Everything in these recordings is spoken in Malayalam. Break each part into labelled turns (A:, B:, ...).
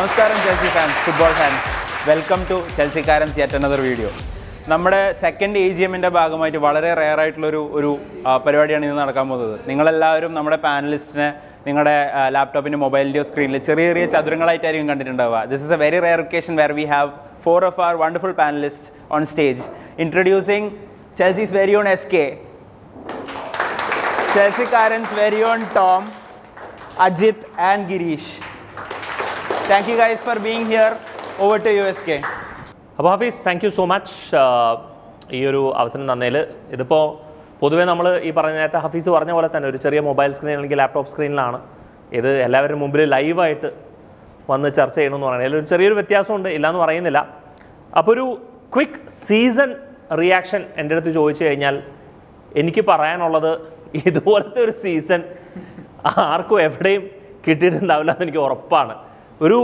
A: Namaskaram Chelsea fans, football fans. Welcome to Chelseakaaran's yet another video. നമ്മുടെ സെക്കൻഡ് AGM-ൻ്റെ ഭാഗമായിട്ട് വളരെ റെയർ ആയിട്ടുള്ളൊരു പരിപാടിയാണ് ഇന്ന് നടക്കാൻ പോകുന്നത്. നിങ്ങളെല്ലാവരും നമ്മുടെ പാനലിസ്റ്റിനെ നിങ്ങളുടെ ലാപ്ടോപ്പിൻ്റെ മൊബൈലിൻ്റെയോ സ്ക്രീനിൽ ചെറിയ ചെറിയ ചതുരങ്ങളായിട്ടായിരിക്കും കണ്ടിട്ടുണ്ടാവുക. This is a very rare occasion where we have 4 of our wonderful panelists on stage. Introducing Chelsea's very own SK, Chelseakaaran's very own Tom, Ajit and Girish. Thank you guys for being here. Over to you, SK.
B: അപ്പോൾ Hafeez, thank you so much ഈ ഒരു അവസരം തന്നതിൽ. ഇതിപ്പോൾ പൊതുവേ നമ്മൾ ഈ പറഞ്ഞ നേരത്തെ ഹഫീസ് പറഞ്ഞ പോലെ തന്നെ ഒരു ചെറിയ മൊബൈൽ സ്ക്രീൻ അല്ലെങ്കിൽ ലാപ്ടോപ്പ് സ്ക്രീനിലാണ് ഇത് എല്ലാവരുടെ മുമ്പിൽ ലൈവായിട്ട് വന്ന് ചർച്ച ചെയ്യണമെന്ന് പറയുന്നത്. അതിലൊരു ചെറിയൊരു വ്യത്യാസമുണ്ട്, ഇല്ലയെന്ന് പറയുന്നില്ല. അപ്പോൾ ഒരു ക്വിക്ക് സീസൺ റിയാക്ഷൻ എൻ്റെ അടുത്ത് ചോദിച്ചു കഴിഞ്ഞാൽ എനിക്ക് പറയാനുള്ളത്, ഇതുപോലത്തെ ഒരു സീസൺ ആർക്കും എവിടെയും കിട്ടിയിട്ടുണ്ടാവില്ല എന്ന് എനിക്ക് ഉറപ്പാണ്. ഒരു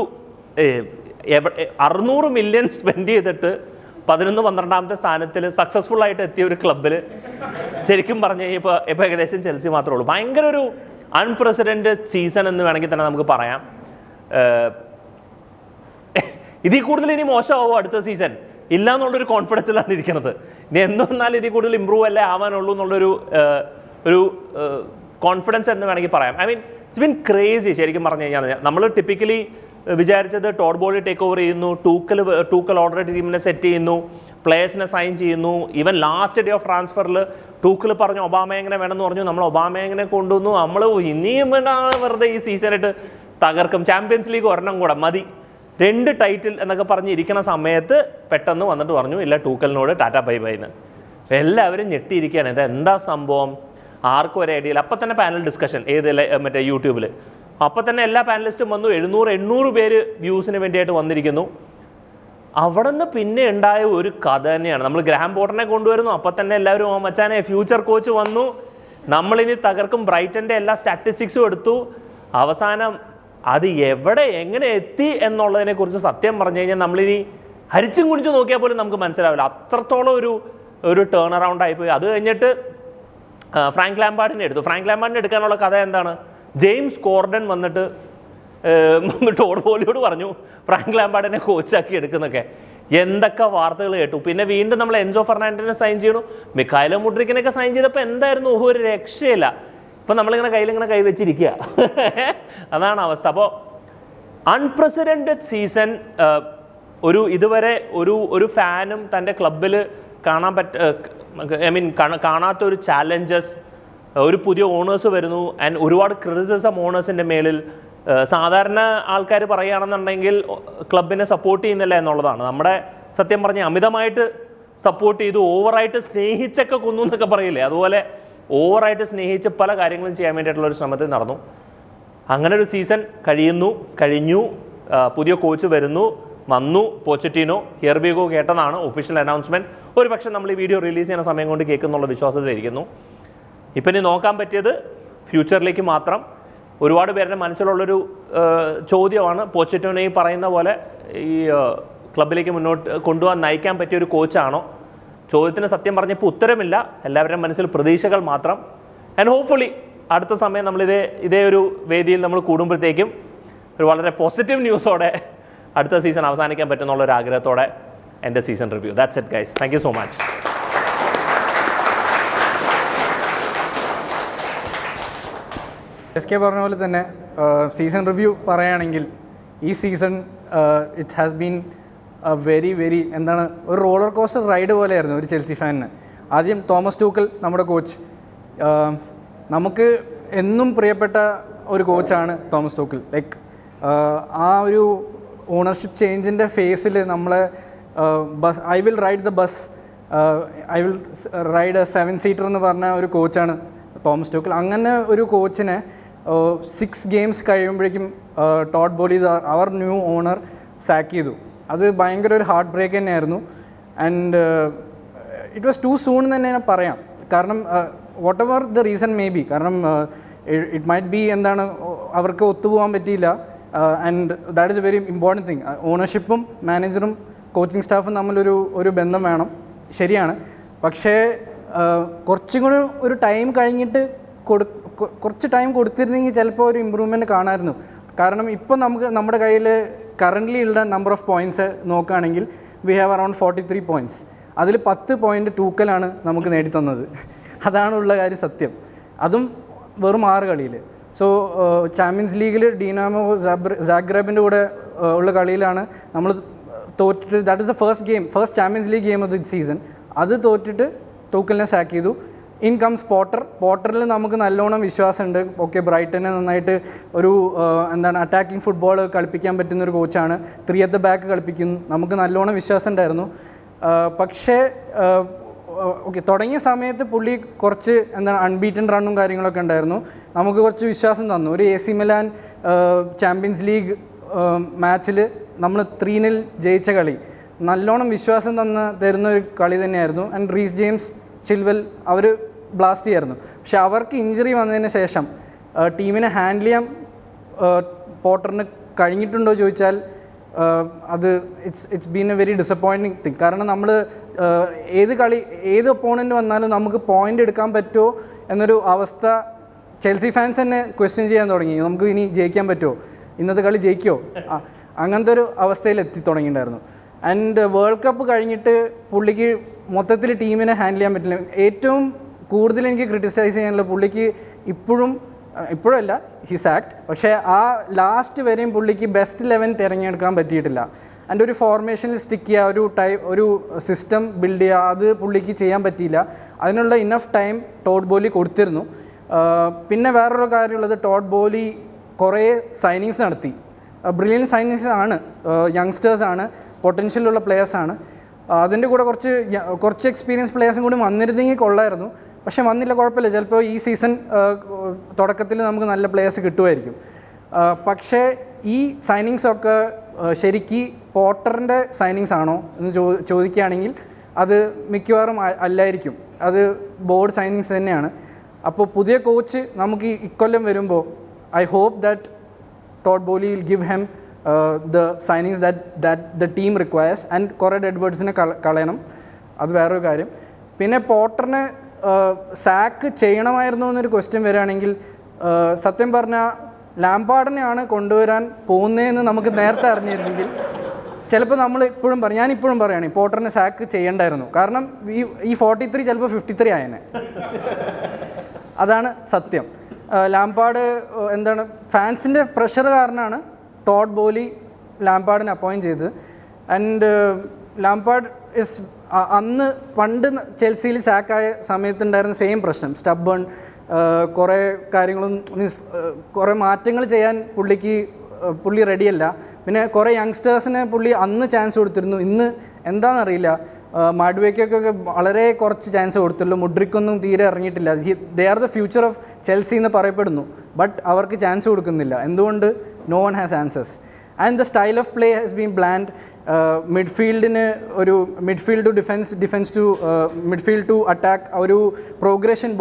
B: 600 മില്യൺ സ്പെൻഡ് ചെയ്തിട്ട് 11-12ാമത്തെ സ്ഥാനത്തിൽ സക്സസ്ഫുൾ ആയിട്ട് എത്തിയ ഒരു ക്ലബ്ബിൽ ശരിക്കും പറഞ്ഞു കഴിഞ്ഞാൽ ഇപ്പോൾ ഏകദേശം ചെൽസി മാത്രമേ ഉള്ളൂ. ഭയങ്കര ഒരു അൺപ്രസിഡൻറ്റഡ് സീസൺ എന്ന് വേണമെങ്കിൽ തന്നെ നമുക്ക് പറയാം. ഇതിൽ കൂടുതൽ ഇനി മോശമാവോ അടുത്ത സീസൺ ഇല്ല എന്നുള്ളൊരു കോൺഫിഡൻസിലാണ് ഇരിക്കുന്നത്. ഇനി എന്തുവന്നാലും ഇതിൽ കൂടുതൽ ഇമ്പ്രൂവ് അല്ലേ ആവാനുള്ളൂ എന്നുള്ളൊരു കോൺഫിഡൻസ് എന്ന് വേണമെങ്കിൽ പറയാം. I mean it's been crazy ശരിക്കും പറഞ്ഞു കഴിഞ്ഞാൽ. നമ്മൾ ടിപ്പിക്കലി വിചാരിച്ചത് ടോഡ് ബോളി ടേക്ക് ഓവർ ചെയ്യുന്നു, ടൂക്കൽ ഓൾറെഡി ടീമിനെ സെറ്റ് ചെയ്യുന്നു, പ്ലേയേഴ്സിനെ സൈൻ ചെയ്യുന്നു. ഈവൻ ലാസ്റ്റ് ഡേ ഓഫ് ട്രാൻസ്ഫറിൽ ടൂക്കൽ പറഞ്ഞു ഒബാമയങ്ങനെ വേണമെന്ന് പറഞ്ഞു. നമ്മൾ ഒബാമയങ്ങനെ കൊണ്ടുവന്നു. നമ്മൾ ഇനിയും വെറുതെ ഈ സീസണായിട്ട് തകർക്കും, ചാമ്പ്യൻസ് ലീഗ് ഒരെണ്ണം കൂടെ മതി, 2 ടൈറ്റിൽ എന്നൊക്കെ പറഞ്ഞ് ഇരിക്കുന്ന സമയത്ത് പെട്ടെന്ന് വന്നിട്ട് പറഞ്ഞു ഇല്ല ടൂക്കലിനോട് ടാറ്റാ ബൈ ബൈ എന്ന്. എല്ലാവരും ഞെട്ടിയിരിക്കുകയാണ്. ഇത് എന്താ സംഭവം, ആർക്കും ഒരു ഐഡിയയില്ല. അപ്പം തന്നെ പാനൽ ഡിസ്കഷൻ മറ്റേ യൂട്യൂബിൽ അപ്പം തന്നെ എല്ലാ പാനലിസ്റ്റും വന്നു. 700-800 പേര് വ്യൂസിന് വേണ്ടിയായിട്ട് വന്നിരിക്കുന്നു. അവിടെ നിന്ന് പിന്നെ ഉണ്ടായ ഒരു കഥ തന്നെയാണ്. നമ്മൾ ഗ്രാം പോട്ടറിനെ കൊണ്ടുവരുന്നു, അപ്പം തന്നെ എല്ലാവരും മച്ചാനെ ഫ്യൂച്ചർ കോച്ച് വന്നു, നമ്മളിനി തകർക്കും, ബ്രൈറ്റൻ്റെ എല്ലാ സ്റ്റാറ്റിസ്റ്റിക്സും എടുത്തു. അവസാനം അത് എവിടെ എങ്ങനെ എത്തി എന്നുള്ളതിനെക്കുറിച്ച് സത്യം പറഞ്ഞു കഴിഞ്ഞാൽ നമ്മളിനി ഹരിച്ചും കുടിച്ചു നോക്കിയാൽ പോലും നമുക്ക് മനസ്സിലാവില്ല. അത്രത്തോളം ഒരു ടേൺ അറൗണ്ട് ആയിപ്പോയി. അത് കഴിഞ്ഞിട്ട് ഫ്രാങ്ക് ലാംപാർഡിനെ എടുത്തു. ഫ്രാങ്ക് ലാംപാർഡിനെ എടുക്കാനുള്ള കഥ എന്താണ്? ജെയിംസ് കോർഡൻ വന്നിട്ട് ടോഡ് ബോളിയോട് പറഞ്ഞു ഫ്രാങ്ക് ലാംപാർഡിനെ കോച്ചാക്കി എടുക്കുന്നൊക്കെ. എന്തൊക്കെ വാർത്തകൾ കേട്ടു. പിന്നെ വീണ്ടും നമ്മൾ എൻസോ ഫെർണാണ്ടസിനെ സൈൻ ചെയ്യണു, മിഖായിലോ മുഡ്രിക്കിനൊക്കെ സൈൻ ചെയ്തപ്പോൾ എന്തായിരുന്നു ഒരു രക്ഷയില്ല. ഇപ്പം നമ്മളിങ്ങനെ കയ്യിലിങ്ങനെ കൈവച്ചിരിക്കുക. അതാണ് അവസ്ഥ. അപ്പോൾ അൺപ്രസിഡൻറ്റഡ് സീസൺ. ഇതുവരെ ഒരു ഫാനും തൻ്റെ ക്ലബിൽ കാണാത്തൊരു ചാലഞ്ചസ്. ഒരു പുതിയ ഓണേഴ്സ് വരുന്നു ആൻഡ് ഒരുപാട് ക്രിറ്റിസിസം ഓണേഴ്സിൻ്റെ മേലിൽ. സാധാരണ ആൾക്കാർ പറയുകയാണെന്നുണ്ടെങ്കിൽ ക്ലബിനെ സപ്പോർട്ട് ചെയ്യുന്നില്ല എന്നുള്ളതാണ്. നമ്മുടെ സത്യം പറഞ്ഞ് അമിതമായിട്ട് സപ്പോർട്ട് ചെയ്തു, ഓവറായിട്ട് സ്നേഹിച്ചൊക്കെ കൊന്നു എന്നൊക്കെ പറയില്ലേ, അതുപോലെ ഓവറായിട്ട് സ്നേഹിച്ച് പല കാര്യങ്ങളും ചെയ്യാൻ വേണ്ടിയിട്ടുള്ളൊരു ശ്രമത്തിൽ നടന്നു. അങ്ങനെ ഒരു സീസൺ കഴിഞ്ഞു. പുതിയ കോച്ച് വന്നു പോച്ചറ്റിനോ. ഹിയർ വി ഗോ കേട്ടതാണ് ഒഫീഷ്യൽ അനൗൺസ്മെൻറ്റ്. ഒരു പക്ഷേ നമ്മൾ ഈ വീഡിയോ റിലീസ് ചെയ്യുന്ന സമയം കൊണ്ട് കേൾക്കുന്നുള്ള വിശ്വാസത്തിലിരിക്കുന്നു. ഇപ്പം ഇനി നോക്കാൻ പറ്റിയത് ഫ്യൂച്ചറിലേക്ക് മാത്രം. ഒരുപാട് പേരുടെ മനസ്സിലുള്ളൊരു ചോദ്യമാണ് പോച്ചറ്റിനോ ഈ പറയുന്ന പോലെ ഈ ക്ലബിലേക്ക് മുന്നോട്ട് കൊണ്ടുപോകാൻ നയിക്കാൻ പറ്റിയൊരു കോച്ചാണോ? ചോദ്യത്തിന് സത്യം പറഞ്ഞപ്പോൾ ഉത്തരമില്ല. എല്ലാവരുടെയും മനസ്സിൽ പ്രതീക്ഷകൾ മാത്രം. ആൻഡ് ഹോപ്പ്ഫുള്ളി അടുത്ത സമയം നമ്മൾ ഇതേ ഒരു വേദിയിൽ നമ്മൾ കൂടുമ്പോഴത്തേക്കും ഒരു വളരെ പോസിറ്റീവ് ന്യൂസോടെ അടുത്ത സീസൺ അവസാനിക്കാൻ പറ്റുന്നുള്ളൊരു ആഗ്രഹത്തോടെ എൻ്റെ season review. That's it guys. Thank you so much.
C: SK പറഞ്ഞ പോലെ തന്നെ സീസൺ റിവ്യൂ പറയുകയാണെങ്കിൽ ഈ season it has been very ഒരു റോളർ കോസ്റ്റർ റൈഡ് പോലെയായിരുന്നു ഒരു ചെൽസി ഫാനിന്. ആദ്യം തോമസ് ടൂക്കൽ നമ്മുടെ കോച്ച്. നമുക്ക് എന്നും പ്രിയപ്പെട്ട ഒരു കോച്ചാണ് തോമസ് ടൂക്കൽ. ലൈക്ക് ആ ഒരു ഓണർഷിപ്പ് ചേഞ്ചിൻ്റെ ഫേസിൽ നമ്മളെ I will ride the bus, I will ride A 7-seater എന്ന് പറഞ്ഞ ഒരു കോച്ചാണ് തോമസ് ടൂക്കൽ. അങ്ങനെ ഒരു കോച്ചിനെ 6 ഗെയിംസ് കഴിയുമ്പോഴേക്കും ടോഡ് ബോളി അവർ ന്യൂ ഓണർ സാക്ക് ചെയ്തു. അത് ഭയങ്കര ഒരു ഹാർട്ട് ബ്രേക്ക് തന്നെയായിരുന്നു. And it was too soon എന്ന് തന്നെ പറയാം. കാരണം whatever the reason may be, കാരണം ഇറ്റ് മൈറ്റ് ബി അവർക്ക് ഒത്തുപോകാൻ പറ്റിയില്ല. And that is a very important thing. ഓണർഷിപ്പും മാനേജറും കോച്ചിങ് സ്റ്റാഫും തമ്മിലൊരു ബന്ധം വേണം, ശരിയാണ്. പക്ഷേ കുറച്ചും കൂടി ഒരു ടൈം കഴിഞ്ഞിട്ട് കുറച്ച് ടൈം കൊടുത്തിരുന്നെങ്കിൽ ചിലപ്പോൾ ഒരു ഇമ്പ്രൂവ്മെൻറ്റ് കാണാമായിരുന്നു. കാരണം ഇപ്പം നമുക്ക് നമ്മുടെ കയ്യിൽ കറൻ്റ്ലി ഉള്ള നമ്പർ ഓഫ് പോയിൻറ്റ്സ് നോക്കുകയാണെങ്കിൽ വി ഹാവ് അറൗണ്ട് 43 പോയിൻറ്റ്സ്. അതിൽ 10 പോയിൻ്റ് ടൂക്കലാണ് നമുക്ക് നേടിത്തന്നത്. അതാണുള്ള കാര്യം സത്യം. അതും വെറും 6 കളിയിൽ. സോ ചാമ്പ്യൻസ് ലീഗിൽ ഡീനാമോ സാഗ്രബിൻ്റെ കൂടെ ഉള്ള കളിയിലാണ് നമ്മൾ തോറ്റിട്ട്. That is the first Champions League game of the season. അത് തോറ്റിട്ട് ടൂക്കലിനെ സാക്ക് ചെയ്തു. ഇൻ കംസ് പോട്ടറിൽ നമുക്ക് നല്ലോണം വിശ്വാസമുണ്ട്. ഓക്കെ, ബ്രൈറ്റനെ നന്നായിട്ട് ഒരു അറ്റാക്കിംഗ് ഫുട്ബോൾ കളിപ്പിക്കാൻ പറ്റുന്നൊരു കോച്ചാണ്. 3 at the back കളിപ്പിക്കുന്നു. നമുക്ക് നല്ലോണം വിശ്വാസം ഉണ്ടായിരുന്നു. പക്ഷേ ഓക്കെ, തുടങ്ങിയ സമയത്ത് പുള്ളി കുറച്ച് അൺബീറ്റൻ റണ്ണും കാര്യങ്ങളൊക്കെ ഉണ്ടായിരുന്നു. നമുക്ക് കുറച്ച് വിശ്വാസം തന്നു. ഒരു AC മിലാൻ ചാമ്പ്യൻസ് ലീഗ് മാച്ചിൽ നമ്മൾ 3-0 ജയിച്ച കളി നല്ലോണം വിശ്വാസം തരുന്ന ഒരു കളി തന്നെയായിരുന്നു. ആൻഡ് റീസ് ജെയിംസ്, ചിൽവെൽ അവർ ബ്ലാസ്റ്റ് ചെയ്യായിരുന്നു. പക്ഷെ അവർക്ക് ഇഞ്ചുറി വന്നതിന് ശേഷം ടീമിനെ ഹാൻഡിൽ ചെയ്യാൻ പോട്ടറിന് കഴിഞ്ഞിട്ടുണ്ടോ ചോദിച്ചാൽ അത് it's been A very disappointing thing. കാരണം നമ്മൾ ഏത് ഒപ്പോണൻറ്റ് വന്നാലും നമുക്ക് പോയിൻ്റ് എടുക്കാൻ പറ്റുമോ എന്നൊരു അവസ്ഥ ചെൽസി ഫാൻസ് തന്നെ ക്വസ്റ്റ്യൻ ചെയ്യാൻ തുടങ്ങി. നമുക്ക് ഇനി ജയിക്കാൻ പറ്റുമോ, ഇന്നത്തെ കളി ജയിക്കുമോ, അങ്ങനത്തെ ഒരു അവസ്ഥയിൽ എത്തി തുടങ്ങിയിട്ടുണ്ടായിരുന്നു. ആൻഡ് വേൾഡ് കപ്പ് കഴിഞ്ഞിട്ട് പുള്ളിക്ക് മൊത്തത്തിൽ ടീമിനെ ഹാൻഡിൽ ചെയ്യാൻ പറ്റില്ല. ഏറ്റവും കൂടുതൽ എനിക്ക് ക്രിട്ടിസൈസ് ചെയ്യാനുള്ള പുള്ളിക്ക് ഇപ്പോഴല്ല, ഹിസ് ആക്ട്. പക്ഷേ ആ ലാസ്റ്റ് വരെയും പുള്ളിക്ക് ബെസ്റ്റ് 11 തിരഞ്ഞെടുക്കാൻ പറ്റിയിട്ടില്ല. അതിൻ്റെ ഒരു ഫോർമേഷനിൽ സ്റ്റിക്ക് ചെയ്യുക, ഒരു സിസ്റ്റം ബിൽഡ് ചെയ്യുക, അത് പുള്ളിക്ക് ചെയ്യാൻ പറ്റിയില്ല. അതിനുള്ള ഇനഫ് ടൈം ടോഡ് ബോലി കൊടുത്തിരുന്നു. പിന്നെ വേറൊരു കാര്യമുള്ളത്, ടോഡ് ബോലി കുറേ സൈനിങ്സ് നടത്തി. ബ്രില്യൻ സൈനിങ്സ് ആണ്, യങ്സ്റ്റേഴ്സാണ്, പൊട്ടൻഷ്യലുള്ള പ്ലേയേഴ്സാണ്. അതിൻ്റെ കൂടെ കുറച്ച് എക്സ്പീരിയൻസ് പ്ലേയേഴ്സും കൂടി വന്നിരുന്നെങ്കിൽ കൊള്ളായിരുന്നു. പക്ഷേ വന്നില്ല, കുഴപ്പമില്ല. ചിലപ്പോൾ ഈ സീസൺ തുടക്കത്തിൽ നമുക്ക് നല്ല പ്ലേയേഴ്സ് കിട്ടുമായിരിക്കും. പക്ഷേ ഈ സൈനിങ്സൊക്കെ ശരിക്ക് പോട്ടറിൻ്റെ സൈനിങ്സ് ആണോ എന്ന് ചോദിക്കുകയാണെങ്കിൽ അത് മിക്കവാറും അല്ലായിരിക്കും. അത് ബോർഡ് സൈനിങ്സ് തന്നെയാണ്. അപ്പോൾ പുതിയ കോച്ച് നമുക്ക് ഇക്കൊല്ലം വരുമ്പോൾ I hope that Todd Boehly will give him the signings that the team requires. and കുറേ ഡെഡ് വേർഡ്സിനെ കളയണം, അത് വേറൊരു കാര്യം. പിന്നെ പോട്ടറിനെ സാക്ക് ചെയ്യണമായിരുന്നു എന്നൊരു ക്വസ്റ്റ്യൻ വരികയാണെങ്കിൽ സത്യം പറഞ്ഞാൽ ലാംപാർഡിനെയാണ് കൊണ്ടുവരാൻ പോകുന്നതെന്ന് നമുക്ക് നേരത്തെ അറിഞ്ഞിരുന്നെങ്കിൽ ചിലപ്പോൾ ഞാൻ ഇപ്പോഴും പറയുകയാണ് പോട്ടറിനെ സാക്ക് ചെയ്യേണ്ടായിരുന്നു. കാരണം ഈ 43 ചിലപ്പോൾ 53 ആയേനെ. അതാണ് സത്യം. ലാംപാർഡ് ഫാൻസിൻ്റെ പ്രഷർ കാരണമാണ് ടോഡ് ബോലി ലാംപാർഡിനെ അപ്പോയിൻറ്റ് ചെയ്തത്. ആൻഡ് ലാംപാർഡ് പണ്ട് ചെൽസിയിൽ സാക്കായ സമയത്തുണ്ടായിരുന്ന സെയിം പ്രശ്നം, സ്റ്റബ്ബേൺ, കുറേ കാര്യങ്ങളും കുറേ മാറ്റങ്ങൾ ചെയ്യാൻ പുള്ളി റെഡിയല്ല. പിന്നെ കുറേ യങ്സ്റ്റേഴ്സിന് പുള്ളി അന്ന് ചാൻസ് കൊടുത്തിരുന്നു. ഇന്ന് എന്താണെന്നറിയില്ല, മാഡ്വേക്കൊക്കെ വളരെ കുറച്ച് ചാൻസ് കൊടുത്തുള്ളൂ. മുഡ്രിക്കൊന്നും തീരെ ഇറങ്ങിയിട്ടില്ല. They are the future of Chelsea എന്ന് പറയപ്പെടുന്നു. ബട്ട് അവർക്ക് ചാൻസ് കൊടുക്കുന്നില്ല. എന്തുകൊണ്ട്? No one has answers. And the style of play has been bland. മിഡ്ഫീൽഡിന് ഒരു midfield to defence to midfield to attack ഒരു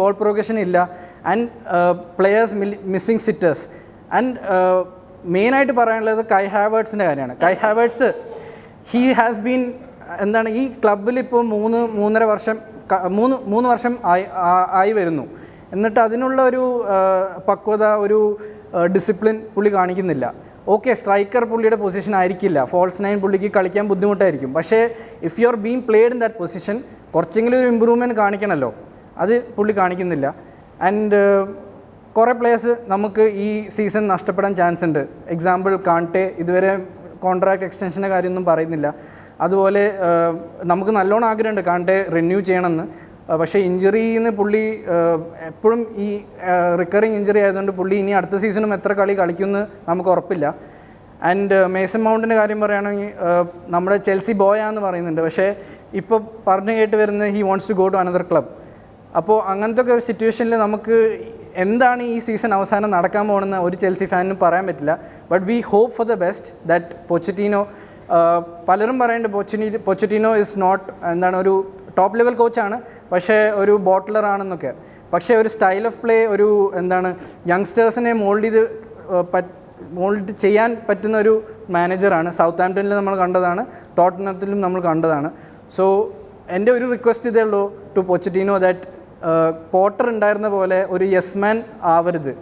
C: ബോൾ പ്രോഗ്രഷൻ ഇല്ല. And players missing sitters. And മെയിനായിട്ട് പറയാനുള്ളത് കൈ ഹാവേർട്സിൻ്റെ കാര്യമാണ്. കൈ ഹാവേർട്സ് ഹീ ഹാസ് ബീൻ ഈ ക്ലബിൽ ഇപ്പോൾ 3 വർഷം ആയി വരുന്നു. എന്നിട്ട് അതിനുള്ള ഒരു പക്വത, ഒരു ഡിസിപ്ലിൻ പുള്ളി കാണിക്കുന്നില്ല. ഓക്കെ, സ്ട്രൈക്കർ പുള്ളിയുടെ പൊസിഷൻ ആയിരിക്കില്ല, ഫോൾസ് 9 പുള്ളിക്ക് കളിക്കാൻ ബുദ്ധിമുട്ടായിരിക്കും. പക്ഷേ if you are being played in that position കുറച്ചെങ്കിലും ഒരു ഇമ്പ്രൂവ്മെൻറ്റ് കാണിക്കണമല്ലോ, അത് പുള്ളി കാണിക്കുന്നില്ല. ആൻഡ് കുറേ പ്ലേയേഴ്സ് നമുക്ക് ഈ സീസൺ നഷ്ടപ്പെടാൻ ചാൻസ് ഉണ്ട്. എക്സാമ്പിൾ കാണ്ടെ, ഇതുവരെ കോൺട്രാക്ട് എക്സ്റ്റൻഷൻ്റെ കാര്യമൊന്നും പറയുന്നില്ല. അതുപോലെ നമുക്ക് നല്ലോണം ആഗ്രഹമുണ്ട് കാണ്ടെ റിന്യൂ ചെയ്യണമെന്ന്. പക്ഷേ ഇഞ്ചുറിന്ന് പുള്ളി എപ്പോഴും ഈ റിക്കറിങ് ഇഞ്ചുറി ആയതുകൊണ്ട് പുള്ളി ഇനി അടുത്ത സീസണും എത്ര കളി കളിക്കുമെന്ന് നമുക്ക് ഉറപ്പില്ല. ആൻഡ് മേസൺ മൗണ്ടിൻ്റെ കാര്യം പറയുകയാണെങ്കിൽ നമ്മുടെ ചെൽസി ബോയാന്ന് പറയുന്നുണ്ട്. പക്ഷേ ഇപ്പോൾ പറഞ്ഞു കേട്ട് വരുന്നത് he wants to go to another club. അപ്പോൾ അങ്ങനത്തെ ഒക്കെ ഒരു സിറ്റുവേഷനിൽ നമുക്ക് എന്താണ് ഈ സീസൺ അവസാനം നടക്കാൻ പോകുന്നതെന്ന് ഒരു ചെൽസി ഫാനിനും പറയാൻ പറ്റില്ല. But we hope for the best that Pochettino, പലരും പറയുന്നുണ്ട് പൊച്ചറ്റീനോ ഇസ് നോട്ട് ഒരു ടോപ്പ് ലെവൽ കോച്ചാണ്, പക്ഷേ ഒരു ബോട്ട്ലർ ആണെന്നൊക്കെ. പക്ഷേ ഒരു സ്റ്റൈൽ ഓഫ് പ്ലേ, ഒരു യങ്സ്റ്റേഴ്സിനെ മോൾഡ് ചെയ്യാൻ പറ്റുന്ന ഒരു മാനേജറാണ്. സൗത്ത് ആംപ്ടണിൽ നമ്മൾ കണ്ടതാണ്, ടോട്ടനത്തിലും നമ്മൾ കണ്ടതാണ്. സോ എൻ്റെ ഒരു റിക്വസ്റ്റ് ഇതേ ഉള്ളൂ ടു പൊച്ചറ്റീനോ ദാറ്റ് പോട്ടർ ഉണ്ടായിരുന്ന പോലെ ഒരു യെസ് മാൻ ആവരുത്.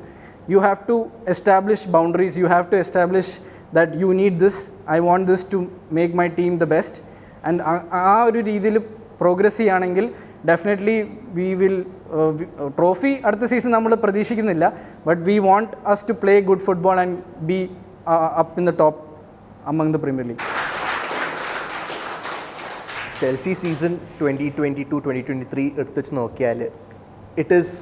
C: You have to establish boundaries, you have to establish that you need this, I want this to make my team the best. And ആ ഒരു രീതിയിൽ പ്രോഗ്രസ് ചെയ്യുകയാണെങ്കിൽ ഡെഫിനറ്റ്ലി വി വിൽ ട്രോഫി അടുത്ത സീസൺ നമ്മൾ പ്രതീക്ഷിക്കുന്നില്ല, but we want us to play good football and be up in the top among the Premier League.
D: Chelsea season 2022-2023 എടുത്ത് വെച്ച് നോക്കിയാൽ ഇറ്റ് ഈസ്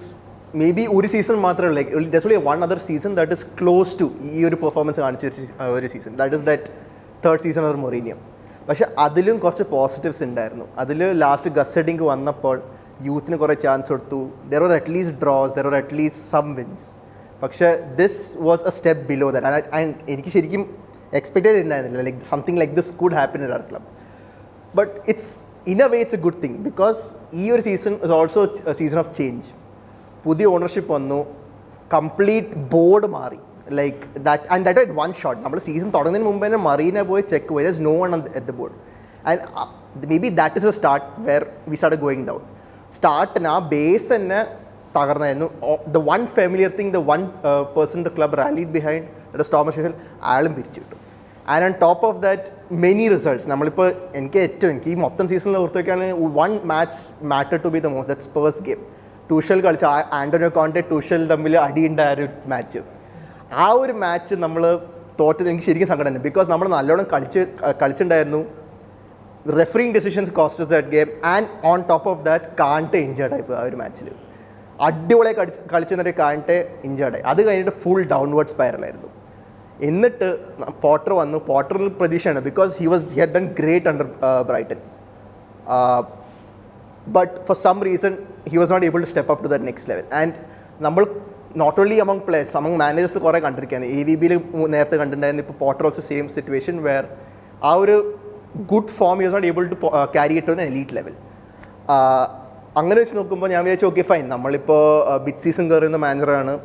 D: മേ ബി ഒരു സീസൺ മാത്രമേ like that's only one other season that is close to ഈ ഒരു പെർഫോമൻസ് കാണിച്ച ഒരു season, that is that third season or Mourinho. പക്ഷേ അതിലും കുറച്ച് പോസിറ്റീവ്സ് ഉണ്ടായിരുന്നു. അതിൽ ലാസ്റ്റ് ഗസ്സഡിങ് വന്നപ്പോൾ യൂത്തിന് കുറേ ചാൻസ് കൊടുത്തു. There are at least draws, there are at least some wins. പക്ഷേ this was a step below that. And എനിക്ക് ശരിക്കും എക്സ്പെക്ട് ചെയ്തിട്ടുണ്ടായിരുന്നില്ല like something like this could happen in our club. But it's in a way it's a good thing because ഈ ഒരു season is also season of change. പുതിയ ഓണർഷിപ്പ് വന്നു, കംപ്ലീറ്റ് ബോർഡ് മാറി. Like that and that at one shot. നമ്മൾ സീസൺ തുടങ്ങുന്നതിന് മുമ്പ് തന്നെ മറീനെ പോയി ചെക്ക് പോയി, there is no one at the board. And maybe that is a start where we start going down. സ്റ്റാർട്ടിന് ആ ബേസ് തന്നെ തകർന്നായിരുന്നു. The one familiar thing, the one person the club rallied behind that is Thomas Tuchel, അയാളും പിരിച്ചു കിട്ടും. And on top of that many results. നമ്മളിപ്പോൾ എനിക്ക് ഈ മൊത്തം സീസണിൽ ഓർത്ത് വയ്ക്കുകയാണെങ്കിൽ one match matter to be the most, that Spurs game. ടൂഷൽ കളിച്ച ആൻ്റോണിയോ കോണ്ടെ ടൂഷൽ തമ്മിൽ അടിയുണ്ടായ ഒരു മാച്ച്. ആ ഒരു മാച്ച് നമ്മൾ തോറ്റത് എനിക്ക് ശരിക്കും സങ്കടമുണ്ട്. ബിക്കോസ് നമ്മൾ നല്ലോണം കളിച്ചിട്ടുണ്ടായിരുന്നു. Refereeing decisions costs that game. And on top of that Kante ഇഞ്ചേർഡായി ആ ഒരു മാച്ചിൽ. അടിപൊളിയായി കളിച്ചെന്നിട്ട് കാണ്ടെ ഇഞ്ചേർഡായി. അത് കഴിഞ്ഞിട്ട് ഫുൾ ഡൗൺവേർഡ് സ്പൈറലായിരുന്നു. എന്നിട്ട് പോട്ടർ വന്നു. പോട്ടറിൽ പ്രതീക്ഷയാണ് because he had done great under Brighton. But for some reason, he was not able to step up to that next level. And നമ്മൾ not only among players, among managers കുറേ കണ്ടിരിക്കുകയാണ്. AVBയിൽ നേരത്തെ കണ്ടിട്ടുണ്ടായിരുന്നു. ഇപ്പോൾ Potter also same situation where ആ ഒരു good form he was not able to carry it to an elite level. അങ്ങനെ വെച്ച് നോക്കുമ്പോൾ ഞാൻ വിചാരിച്ചു ഓക്കെ ഫൈൻ, നമ്മളിപ്പോൾ മിഡ് സീസൺ കയറുന്ന മാനേജറാണ്,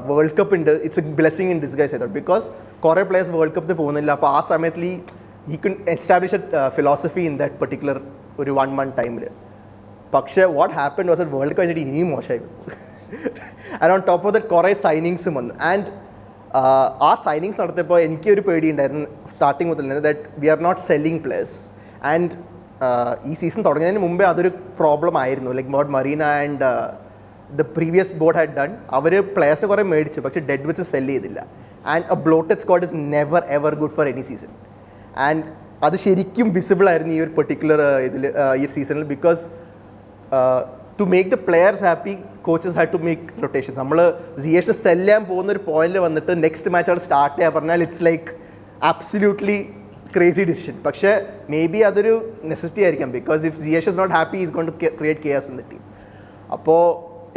D: വേൾഡ് കപ്പ് ഉണ്ട്, it's A blessing in disguise ചെയ്തത്. ബിക്കോസ് കുറേ പ്ലേയേഴ്സ് വേൾഡ് കപ്പിന് പോകുന്നില്ല. അപ്പോൾ ആ സമയത്തിൽ he could establish a philosophy in that particular ഒരു 1 month ടൈമിൽ. പക്ഷേ what happen was at world കഴിഞ്ഞിട്ട് ഇനിയും മോശമായി. And on top of that കുറേ സൈനിങ്സും വന്നു. ആൻഡ് ആ സൈനിങ്സ് നടത്തിയപ്പോൾ എനിക്കൊരു പേടിയുണ്ടായിരുന്നു സ്റ്റാർട്ടിങ് മുതൽ തന്നെ, that we are not selling players. And ഈ സീസൺ തുടങ്ങുന്നതിന് മുമ്പേ അതൊരു പ്രോബ്ലം ആയിരുന്നു. Like what Marina and the previous board had done. അവർ പ്ലേയേഴ്സിനെ കുറേ മേടിച്ചു, പക്ഷേ ഡെഡ് വിത്ത് സെല്ല് ചെയ്തില്ല. And a bloated squad is never ever good for any season. And അത് ശരിക്കും വിസിബിൾ ആയിരുന്നു ഈ ഒരു പെർട്ടിക്കുലർ ഈ സീസണിൽ. Because to make the players happy, coaches had to make rotations. നമ്മൾ സിയേഷിനെ സെല് ചെയ്യാൻ പോകുന്ന ഒരു പോയിന്റിൽ വന്നിട്ട് നെക്സ്റ്റ് മാച്ച് അവിടെ സ്റ്റാർട്ട് ചെയ്യാൻ പറഞ്ഞാൽ it's like absolutely crazy decision. പക്ഷേ മേ ബി അതൊരു നെസസിറ്റി ആയിരിക്കാം. Because if Ziyech is not happy he's gone to create കെയർസ് ഇൻ ദ ടീം. അപ്പോൾ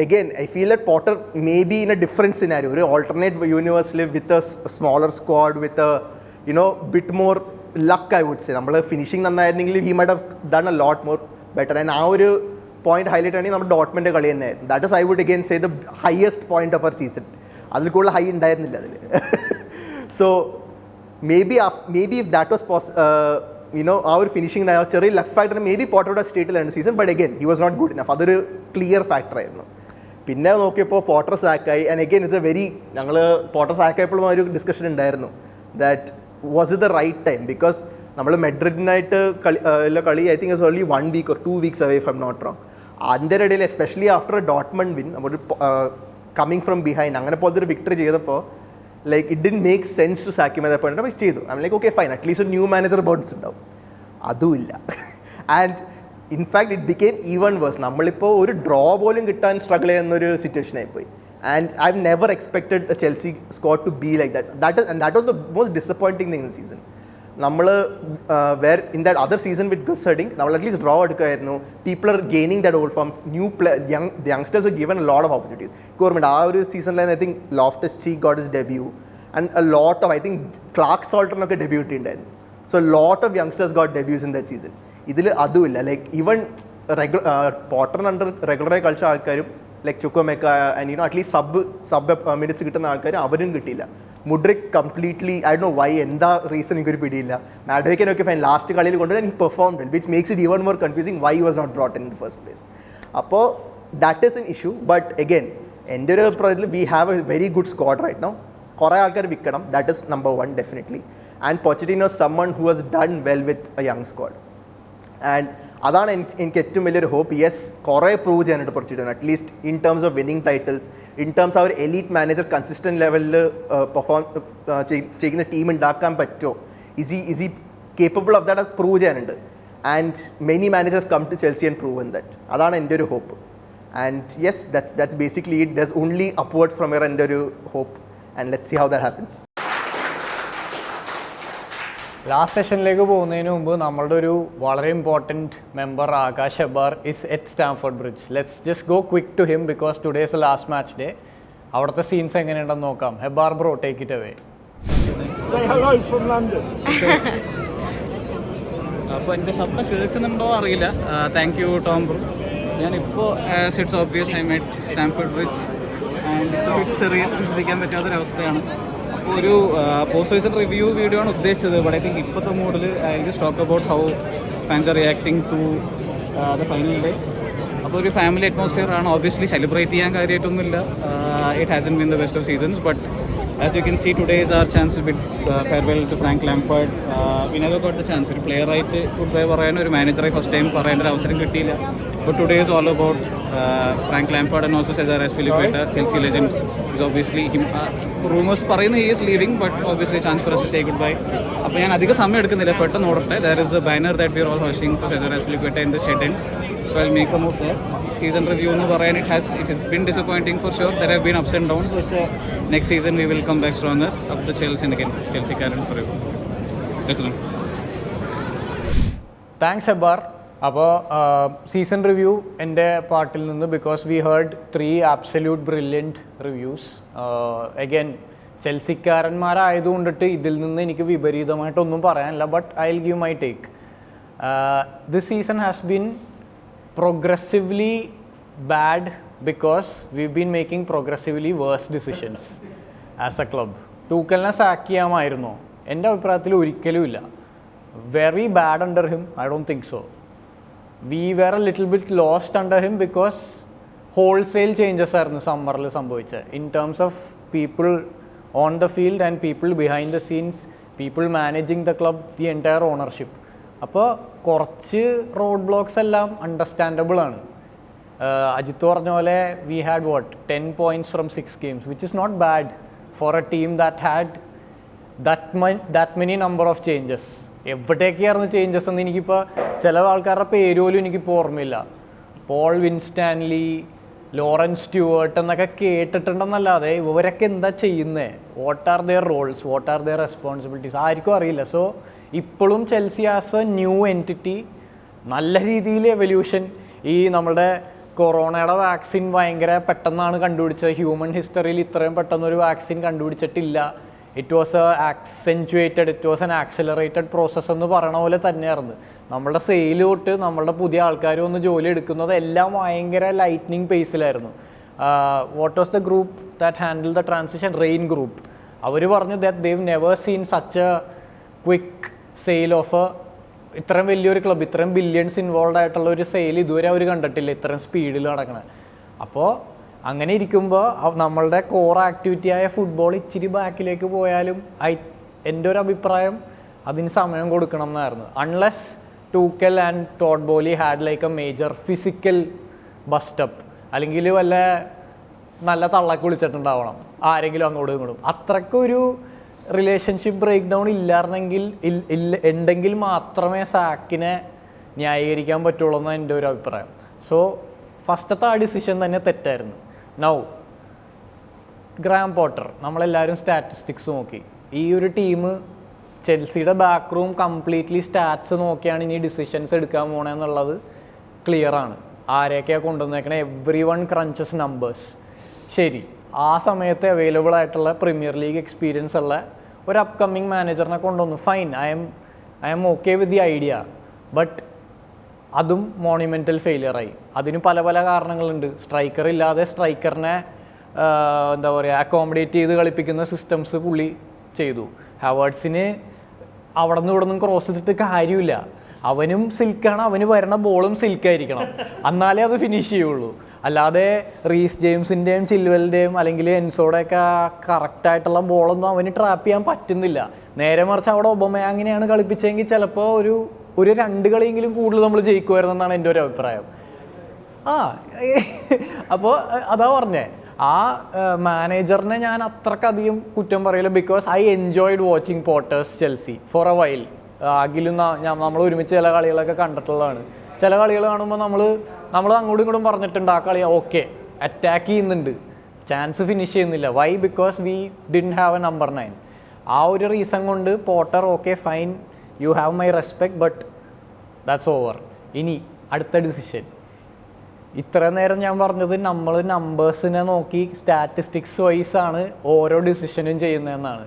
D: again I feel that Potter may be in a different scenario, ഒരു alternate universe with a smaller squad, with a bit more luck I would say. നമ്മൾ finishing നന്നായിരുന്നെങ്കിൽ he might have done a lot more better. and ആ ഒരു പോയിന്റ് ഹൈലൈറ്റ് ആണെങ്കിൽ നമ്മുടെ ഡോട്ട്മൻ്റെ കളി തന്നെയായിരുന്നു. That is I would again say the highest point of our season. അതിൽ കൂടുതൽ ഹൈ ഉണ്ടായിരുന്നില്ല അതിൽ. So maybe if that was ആ ഒരു ഫിനിഷിംഗ് ചെറിയ ലക്ക് ഫാക്ടർ മേ ബി പോട്ടറുടെ സ്റ്റേറ്റിലാണ് സീസൺ. But again he was not good enough. അതൊരു ക്ലിയർ ഫാക്ടറായിരുന്നു. പിന്നെ നോക്കിയപ്പോൾ പോട്ടർ സാക്കായി. And again it's a very, ഞങ്ങൾ പോട്ടർ സാക്കായപ്പോഴും ഒരു ഡിസ്കഷൻ ഉണ്ടായിരുന്നു that was it the right time. Because നമ്മൾ മെഡ്രിഡിനായിട്ട് കളി I think it's only 1 week or 2 weeks away if I'm not wrong. അതിൻ്റെ ഇടയിൽ especially after a Dortmund win, നമ്മൾ കമ്മിങ് ഫ്രം ബിഹൈൻഡ് അങ്ങനെ പോലത്തെ ഒരു വിക്ടറി ചെയ്തപ്പോൾ like it didn't make sense to sack my point. പക്ഷേ ചെയ്തു. I like okay fine, at least ഒരു ന്യൂ മാനേജർ ബോൺസ് ഉണ്ടാവും. അതുമില്ല. And in fact it became even worse. നമ്മളിപ്പോൾ ഒരു ഡ്രോ പോലും കിട്ടാൻ സ്ട്രഗിൾ ചെയ്യുന്നൊരു സിറ്റുവേഷൻ ആയിപ്പോയി. And I have never expected a Chelsea squad to be like that was the most disappointing thing in the season. നമ്മൾ were in that other season with good heading നമ്മൾ അറ്റ്ലീസ്റ്റ് ഡ്രോ എടുക്കുമായിരുന്നു. People are gaining that old form. New youngsters are given a lot of opportunities. ഗവൺമെൻറ് ആ ഒരു സീസണിൽ I think Loftus Cheek got his debut and a lot of I think Clarke സോൾട്ടറിനൊക്കെ ഡെബ്യൂ ഇട്ടുണ്ടായിരുന്നു. So lot of youngsters got debuts in that season. ഇതിൽ അതുമില്ല. ലൈക്ക് ഈവൻ പോട്ടറിന് അണ്ടർ റെഗുലറായി കളിച്ച ആൾക്കാരും like Chukwuemeka and at least sub minutes കിട്ടുന്ന ആൾക്കാരും അവരും കിട്ടിയില്ല. Mudryk completely I do why, എന്താ റീസൺ എനിക്കൊരു പിടിയില്ല. മാഡ്രിക്കിനൊക്കെ ഫൈൻ ലാസ്റ്റ് കളിയിൽ കൊണ്ടുവരാൻ he performed well, which makes it even more confusing why was not brought in the first place. അപ്പോൾ that is an issue. But again എൻ്റെ ഒരു അഭിപ്രായത്തിൽ we have a very good squad right now. കുറേ ആൾക്കാർ വിൽക്കണം. That is number 1 definitely. And പൊച്ചറ്റിനോ someone who has done well with a young squad. And അതാണ് എനിക്ക് ഏറ്റവും വലിയൊരു ഹോപ്പ്. യെസ്, കുറേ പ്രൂവ് ചെയ്യാനായിട്ട് Pochettino, at least in terms of winning titles, in terms ആ ഒരു എലീറ്റ് മാനേജർ കൺസിസ്റ്റൻറ്റ് ലെവലിൽ പെർഫോം ചെയ്യുന്ന ടീം ഉണ്ടാക്കാൻ പറ്റുമോ, is he capable of that, prove ചെയ്യാനുണ്ട്. And many managers come to Chelsea and proven that. അതാണ് എൻ്റെ ഒരു hope. And yes, that's basically it. There's only upwards from here എൻ്റെ ഒരു hope. And let's see how that happens.
C: Last സെഷനിലേക്ക് പോകുന്നതിന് മുമ്പ് നമ്മളുടെ ഒരു വളരെ important member Akash Hebbar is at Stamford Bridge. Let's just go quick to him because today is last match day. അവിടുത്തെ സീൻസ് എങ്ങനെയുണ്ടെന്ന് നോക്കാം. Hebbar bro, take it away.
E: അപ്പോൾ എൻ്റെ ശബ്ദം കേൾക്കുന്നുണ്ടോ അറിയില്ല. Thank you Tom bro. ഞാനിപ്പോൾ it's obvious I met Stamford Bridge and it's ചെറിയ വിശ്വസിക്കാൻ പറ്റാത്തൊരവസ്ഥയാണ്. അപ്പോൾ ഒരു പോസ്റ്റ് സീസൺ റിവ്യൂ വീഡിയോ ആണ് ഉദ്ദേശിച്ചത്. ബട്ട് ഐ തിങ്ക് ഇപ്പോഴത്തെ മൂഡിൽ I just talk about how fans are reacting to the final day. അപ്പോൾ ഒരു ഫാമിലി അറ്റ്മോസ്ഫിയർ ആണ്. ഓബ്വിയസ്ലി സെലിബ്രേറ്റ് ചെയ്യാൻ കാര്യമായിട്ടൊന്നുമില്ല. It hasn't been the best of seasons. But as you can see, today is our chance to bid farewell to Frank Lampard. We never got the chance. ഒരു പ്ലെയറായിട്ട് ഗുഡ് ബൈ പറയാനോ ഒരു മാനേജറായി ഫസ്റ്റ് ടൈം പറയേണ്ട ഒരു അവസരം കിട്ടിയില്ല. But today is all about Frank Lampard and also Cesar Azpilicueta, Chelsea legend. Is obviously him. Rumors പറയുന്നു he is leaving, but obviously chance for us to say goodbye. അപ്പോൾ ഞാൻ അധികം സമയം എടുക്കുന്നില്ല, പെട്ടെന്ന് ഓടട്ടെ. There is a banner that we are all hosting for Cesar Azpilicueta in the shed end. So I'll make a move there. Season review എന്ന് പറയാൻ it has been disappointing for sure. There have been ups and downs. So next season we will come back stronger. Up the Chelsea and again Chelseakaaran forever. Excellent.
C: Thanks Hebbar. അപ്പോൾ സീസൺ റിവ്യൂ എൻ്റെ പാർട്ടിൽ നിന്ന്, because we heard 3 absolute brilliant reviews. Again ചെൽസിക്കാരന്മാരായതുകൊണ്ടിട്ട് ഇതിൽ നിന്ന് എനിക്ക് വിപരീതമായിട്ടൊന്നും പറയാനില്ല. But I will give my take. This season has been progressively bad because we've been making progressively worse decisions as a club. ടൂക്കലിനെ സാക്ക് ചെയ്യാമായിരുന്നോ? എൻ്റെ അഭിപ്രായത്തിൽ ഒരിക്കലുമില്ല. Very bad under him? I don't think so. We were a little bit lost under him because wholesale changes ആയിരുന്നു സമ്മറിൽ സംഭവിച്ചത്. In terms of people on the field and people behind the scenes, people managing the club, the entire ownership. അപ്പോൾ കുറച്ച് റോഡ് ബ്ലോക്സ് എല്ലാം അണ്ടർസ്റ്റാൻഡബിൾ ആണ്. അജിത്ത് പറഞ്ഞ പോലെ we had 10 points from 6 games, which is not bad for a team that had that many number of changes. എവിടേക്കായിരുന്നു ചേഞ്ചസ് എന്ന് എനിക്കിപ്പോൾ ചില ആൾക്കാരുടെ പേര് പോലും എനിക്കിപ്പോൾ ഓർമ്മയില്ല. പോൾ വിൻസ്റ്റാൻലി, ലോറൻസ് സ്റ്റുവർട്ട് എന്നൊക്കെ കേട്ടിട്ടുണ്ടെന്നല്ലാതെ ഇവരൊക്കെ എന്താ ചെയ്യുന്നത്, what are their roles, what are their responsibilities ആർക്കും അറിയില്ല. സോ ഇപ്പോഴും Chelsea as a new entity നല്ല രീതിയിൽ എവല്യൂഷൻ. ഈ നമ്മുടെ കൊറോണയുടെ വാക്സിൻ ഭയങ്കര പെട്ടെന്നാണ് കണ്ടുപിടിച്ചത്. ഹ്യൂമൻ ഹിസ്റ്ററിയിൽ ഇത്രയും പെട്ടെന്നൊരു വാക്സിൻ കണ്ടുപിടിച്ചിട്ടില്ല. It was it was an accelerated process എന്ന് പറയണ പോലെ തന്നെയായിരുന്നു. നമ്മളുടെ സെയിൽ തൊട്ട് നമ്മളുടെ പുതിയ ആൾക്കാർ വന്ന് ജോലി എടുക്കുന്നത് എല്ലാം ഭയങ്കര ലൈറ്റ്നിങ് പേസിലായിരുന്നു. What was the group that handle the transition? Raine group. അവർ പറഞ്ഞു that they never seen such a quick sale of ഇത്രയും വലിയൊരു ക്ലബ്ബ്, ഇത്രയും ബില്യൺസ് ഇൻവോൾവ് ആയിട്ടുള്ള ഒരു സെയിൽ ഇതുവരെ അവർ കണ്ടിട്ടില്ല ഇത്രയും സ്പീഡിൽ നടക്കണത്. അപ്പോൾ അങ്ങനെ ഇരിക്കുമ്പോൾ നമ്മളുടെ കോർ ആക്ടിവിറ്റിയായ ഫുട്ബോൾ ഇച്ചിരി ബാക്കിലേക്ക് പോയാലും എൻ്റെ ഒരു അഭിപ്രായം അതിന് സമയം കൊടുക്കണം എന്നായിരുന്നു. Unless Tuchel and Todd Boehly had like a major physical bust up, അല്ലെങ്കിൽ വല്ല നല്ല തള്ളക്ക് വിളിച്ചിട്ടുണ്ടാവണം ആരെങ്കിലും അങ്ങോട്ടും ഇങ്ങോട്ടും. അത്രക്കൊരു റിലേഷൻഷിപ്പ് ബ്രേക്ക് ഡൗൺ ഉണ്ടെങ്കിൽ മാത്രമേ സാക്കിനെ ന്യായീകരിക്കാൻ പറ്റുള്ളൂ എന്നാണ് എൻ്റെ ഒരു അഭിപ്രായം. സോ ഫസ്റ്റത്തെ ആ ഡിസിഷൻ തന്നെ തെറ്റായിരുന്നു. നൗ ഗ്രാം പോട്ടർ, നമ്മളെല്ലാവരും സ്റ്റാറ്റിസ്റ്റിക്സ് നോക്കി. ഈ ഒരു ടീം ചെൽസിയുടെ ബാക്ക് റൂം കംപ്ലീറ്റ്ലി സ്റ്റാറ്റ്സ് നോക്കിയാണ് ഇനി ഡിസിഷൻസ് എടുക്കാൻ പോകണമെന്നുള്ളത് ക്ലിയറാണ്. ആരെയൊക്കെയാണ് കൊണ്ടുവന്നേക്കണേ? Everyone crunches numbers. ശരി, ആ സമയത്ത് അവൈലബിൾ ആയിട്ടുള്ള പ്രീമിയർ ലീഗ് എക്സ്പീരിയൻസ് ഉള്ള ഒരു അപ്കമ്മിങ് മാനേജറിനെ കൊണ്ടുവന്നു. Fine, I M okay with the idea. But അതും മോണിമെൻ്റൽ ഫെയിലിയറായി. അതിന് പല പല കാരണങ്ങളുണ്ട്. സ്ട്രൈക്കർ ഇല്ലാതെ സ്ട്രൈക്കറിനെ എന്താ പറയുക അക്കോമഡേറ്റ് ചെയ്ത് കളിപ്പിക്കുന്ന സിസ്റ്റംസ് പുള്ളി ചെയ്തു. ഹാവേർട്സിന് അവിടെ നിന്ന് ഇവിടെ നിന്നും ക്രോസ് ചെയ്തിട്ട് കാര്യമില്ല. അവനും സിൽക്കാണ്, അവന് വരുന്ന ബോളും സിൽക്കായിരിക്കണം, എന്നാലേ അത് ഫിനിഷ് ചെയ്യുള്ളൂ. അല്ലാതെ റീസ് ജെയിംസിൻ്റെയും ചിൽവലിൻ്റെയും അല്ലെങ്കിൽ എൻസോടെയൊക്കെ കറക്റ്റായിട്ടുള്ള ബോളൊന്നും അവന് ട്രാപ്പ് ചെയ്യാൻ പറ്റുന്നില്ല. നേരെ മറിച്ച് അവിടെ ഒബമയാങ്ങിനെയാണ് കളിപ്പിച്ചെങ്കിൽ ചിലപ്പോൾ ഒരു 2 കളിയെങ്കിലും കൂടുതൽ നമ്മൾ ജയിക്കുമായിരുന്നെന്നാണ് എൻ്റെ ഒരു അഭിപ്രായം. അപ്പോൾ അതാ പറഞ്ഞേ, ആ മാനേജറിനെ ഞാൻ അത്രക്കധികം കുറ്റം പറയില്ല. Because I enjoyed watching Potter's Chelsea for a while. അഖിലും നമ്മൾ ഒരുമിച്ച് ചില കളികളൊക്കെ കണ്ടിട്ടുള്ളതാണ്. ചില കളികൾ കാണുമ്പോൾ നമ്മൾ അങ്ങോട്ടും ഇങ്ങോട്ടും പറഞ്ഞിട്ടുണ്ട് ആ കളി ഓക്കെ അറ്റാക്ക് ചെയ്യുന്നുണ്ട്, ചാൻസ് ഫിനിഷ് ചെയ്യുന്നില്ല. Why? Because we didn't have a number 9. ആ ഒരു റീസൺ കൊണ്ട് Potter okay fine, you have my respect, but that's over. ഇനി അടുത്ത ഡിസിഷൻ. ഇത്ര നേരം ഞാൻ പറഞ്ഞത് നമ്മൾ നമ്പേഴ്സിനെ നോക്കി സ്റ്റാറ്റിസ്റ്റിക്സ് വൈസാണ് ഓരോ ഡിസിഷനും ചെയ്യുന്നതെന്നാണ്.